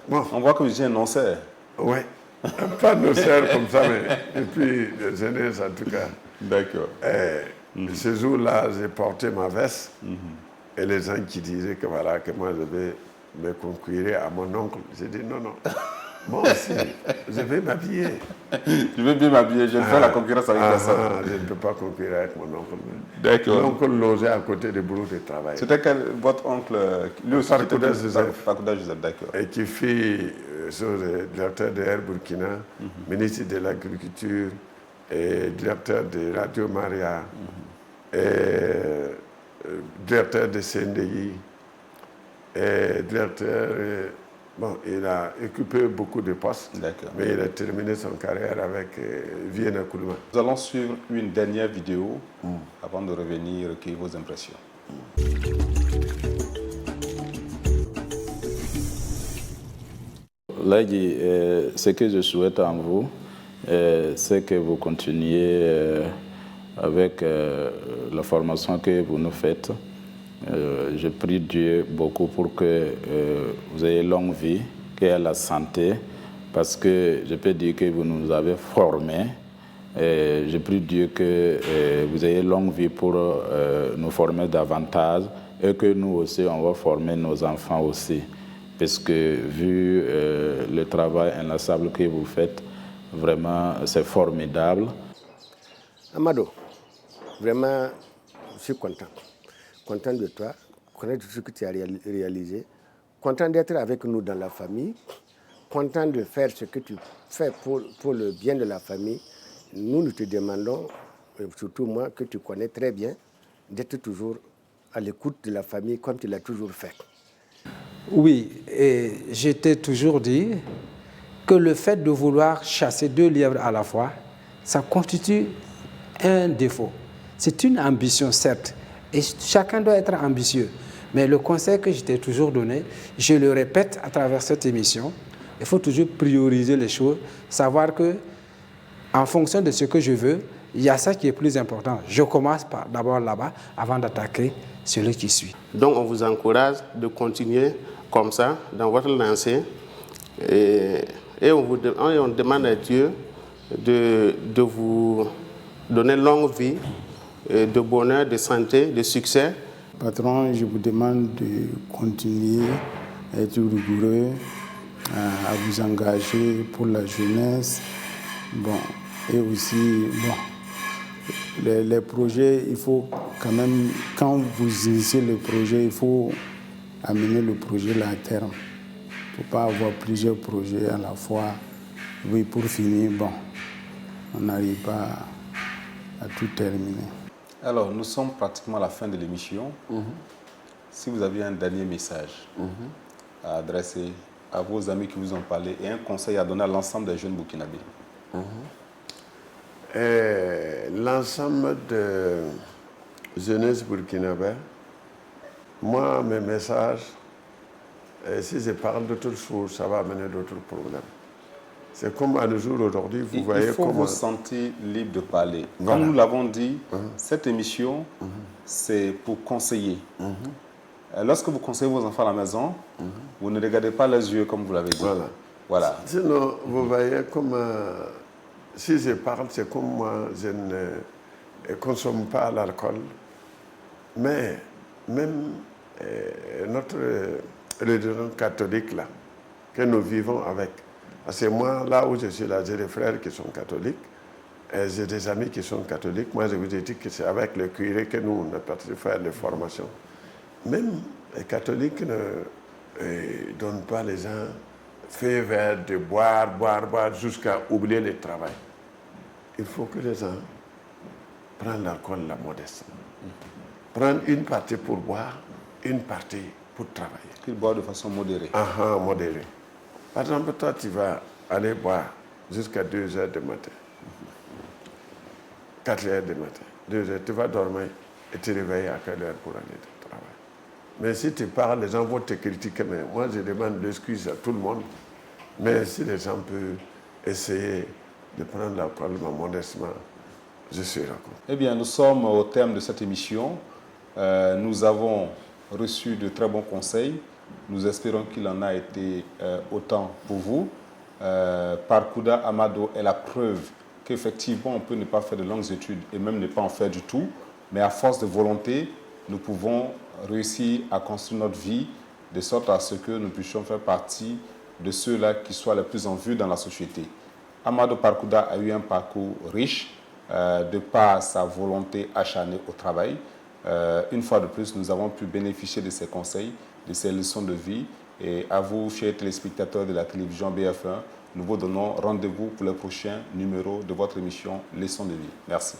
Speaker 2: Bon.
Speaker 1: On voit que vous étiez un noceur.
Speaker 2: Oui. Pas noceur comme ça, mais depuis de jeunesse en tout cas.
Speaker 1: D'accord.
Speaker 2: Ce jour-là, j'ai porté ma veste et les gens qui disaient que voilà, que moi je vais me concourir à mon oncle. J'ai dit non, non. Moi aussi, je vais m'habiller.
Speaker 1: Je vais bien m'habiller, je vais faire la concurrence avec personne.
Speaker 2: Je ne peux pas concourir avec mon oncle.
Speaker 1: D'accord.
Speaker 2: L'oncle logeait à côté des boulots de travail.
Speaker 1: C'était votre oncle, lui aussi,
Speaker 2: Fakouda Joseph.
Speaker 1: Fakouda Joseph, d'accord.
Speaker 2: Et qui fait directeur de Air Burkina, ministre de l'Agriculture, et directeur de Radio Maria, et directeur de CNDI, et directeur... Bon, il a occupé beaucoup de postes, mais il a terminé son carrière avec Vienna Koulouma.
Speaker 1: Nous allons suivre une dernière vidéo avant de revenir recueillir vos impressions.
Speaker 6: Lady, ce que je souhaite en vous, c'est que vous continuiez avec la formation que vous nous faites. Je prie Dieu beaucoup pour que vous ayez longue vie, qu'il y ait la santé, parce que je peux dire que vous nous avez formés Et je prie Dieu que vous ayez longue vie pour nous former davantage et que nous aussi, on va former nos enfants aussi. Parce que vu le travail inlassable que vous faites, vraiment, c'est formidable.
Speaker 7: Amado, vraiment, je suis content. Content de toi, content de tout ce que tu as réalisé, content d'être avec nous dans la famille, content de faire ce que tu fais pour le bien de la famille. Nous te demandons, surtout moi, que tu connais très bien, d'être toujours à l'écoute de la famille comme tu l'as toujours fait.
Speaker 8: Oui, et je t'ai toujours dit que le fait de vouloir chasser 2 lièvres à la fois, ça constitue un défaut. C'est une ambition, certes, et chacun doit être ambitieux. Mais le conseil que je t'ai toujours donné, je le répète à travers cette émission, il faut toujours prioriser les choses, savoir que en fonction de ce que je veux, il y a ça qui est plus important. Je commence d'abord là-bas avant d'attaquer celui qui suit.
Speaker 4: Donc on vous encourage de continuer comme ça dans votre lancée et on demande à Dieu de vous donner longue vie, de bonheur, de santé, de succès.
Speaker 5: Patron, je vous demande de continuer à être rigoureux, à vous engager pour la jeunesse. Bon, et aussi, les projets, il faut quand même, quand vous initiez le projet, il faut amener le projet là à terme. Il ne faut pas avoir plusieurs projets à la fois. Oui, pour finir, on n'arrive pas à tout terminer.
Speaker 1: Alors, nous sommes pratiquement à la fin de l'émission. Si vous aviez un dernier message à adresser à vos amis qui vous ont parlé et un conseil à donner à l'ensemble des jeunes burkinabés.
Speaker 2: L'ensemble de jeunesse burkinabé, moi, mes messages, si je parle d'autres choses, ça va amener d'autres problèmes. C'est comme à nos jours aujourd'hui, vous voyez comment...
Speaker 1: Il faut vous sentir libre de parler. Voilà. Comme nous l'avons dit, cette émission, c'est pour conseiller. Lorsque vous conseillez vos enfants à la maison, vous ne regardez pas les yeux comme vous l'avez dit. Voilà.
Speaker 2: Sinon, vous voyez comme... si je parle, c'est comme moi, je ne consomme pas l'alcool. Mais même notre religion catholique, là, que nous vivons avec, parce que moi, là où je suis là, j'ai des frères qui sont catholiques, et j'ai des amis qui sont catholiques. Moi, je vous ai dit que c'est avec le curé que nous, on a parti faire des formations. Même les catholiques ne donnent pas les gens feu vert de boire jusqu'à oublier le travail. Il faut que les gens prennent l'alcool la modestement. Prendre une partie pour boire, une partie pour travailler.
Speaker 1: Qu'ils boivent de façon modérée.
Speaker 2: Modérée. Par exemple, toi, tu vas aller boire jusqu'à 2 heures du matin. 4 heures du matin. 2 heures, tu vas dormir et te réveiller à quelle heure pour aller au travail. Mais si tu parles, les gens vont te critiquer. Mais moi, je demande l'excuse à tout le monde. Mais si les gens peuvent essayer de prendre l'alcool modestement, je suis d'accord.
Speaker 1: Eh bien, nous sommes au terme de cette émission. Nous avons reçu de très bons conseils. Nous espérons qu'il en a été autant pour vous. Parkouda Amado est la preuve qu'effectivement, on peut ne pas faire de longues études et même ne pas en faire du tout. Mais à force de volonté, nous pouvons réussir à construire notre vie de sorte à ce que nous puissions faire partie de ceux-là qui soient les plus en vue dans la société. Amado Parkouda a eu un parcours riche de par sa volonté acharnée au travail. Une fois de plus, nous avons pu bénéficier de ses conseils, de ses leçons de vie. Et à vous, chers téléspectateurs de la télévision BF1, nous vous donnons rendez-vous pour le prochain numéro de votre émission Leçons de vie. Merci.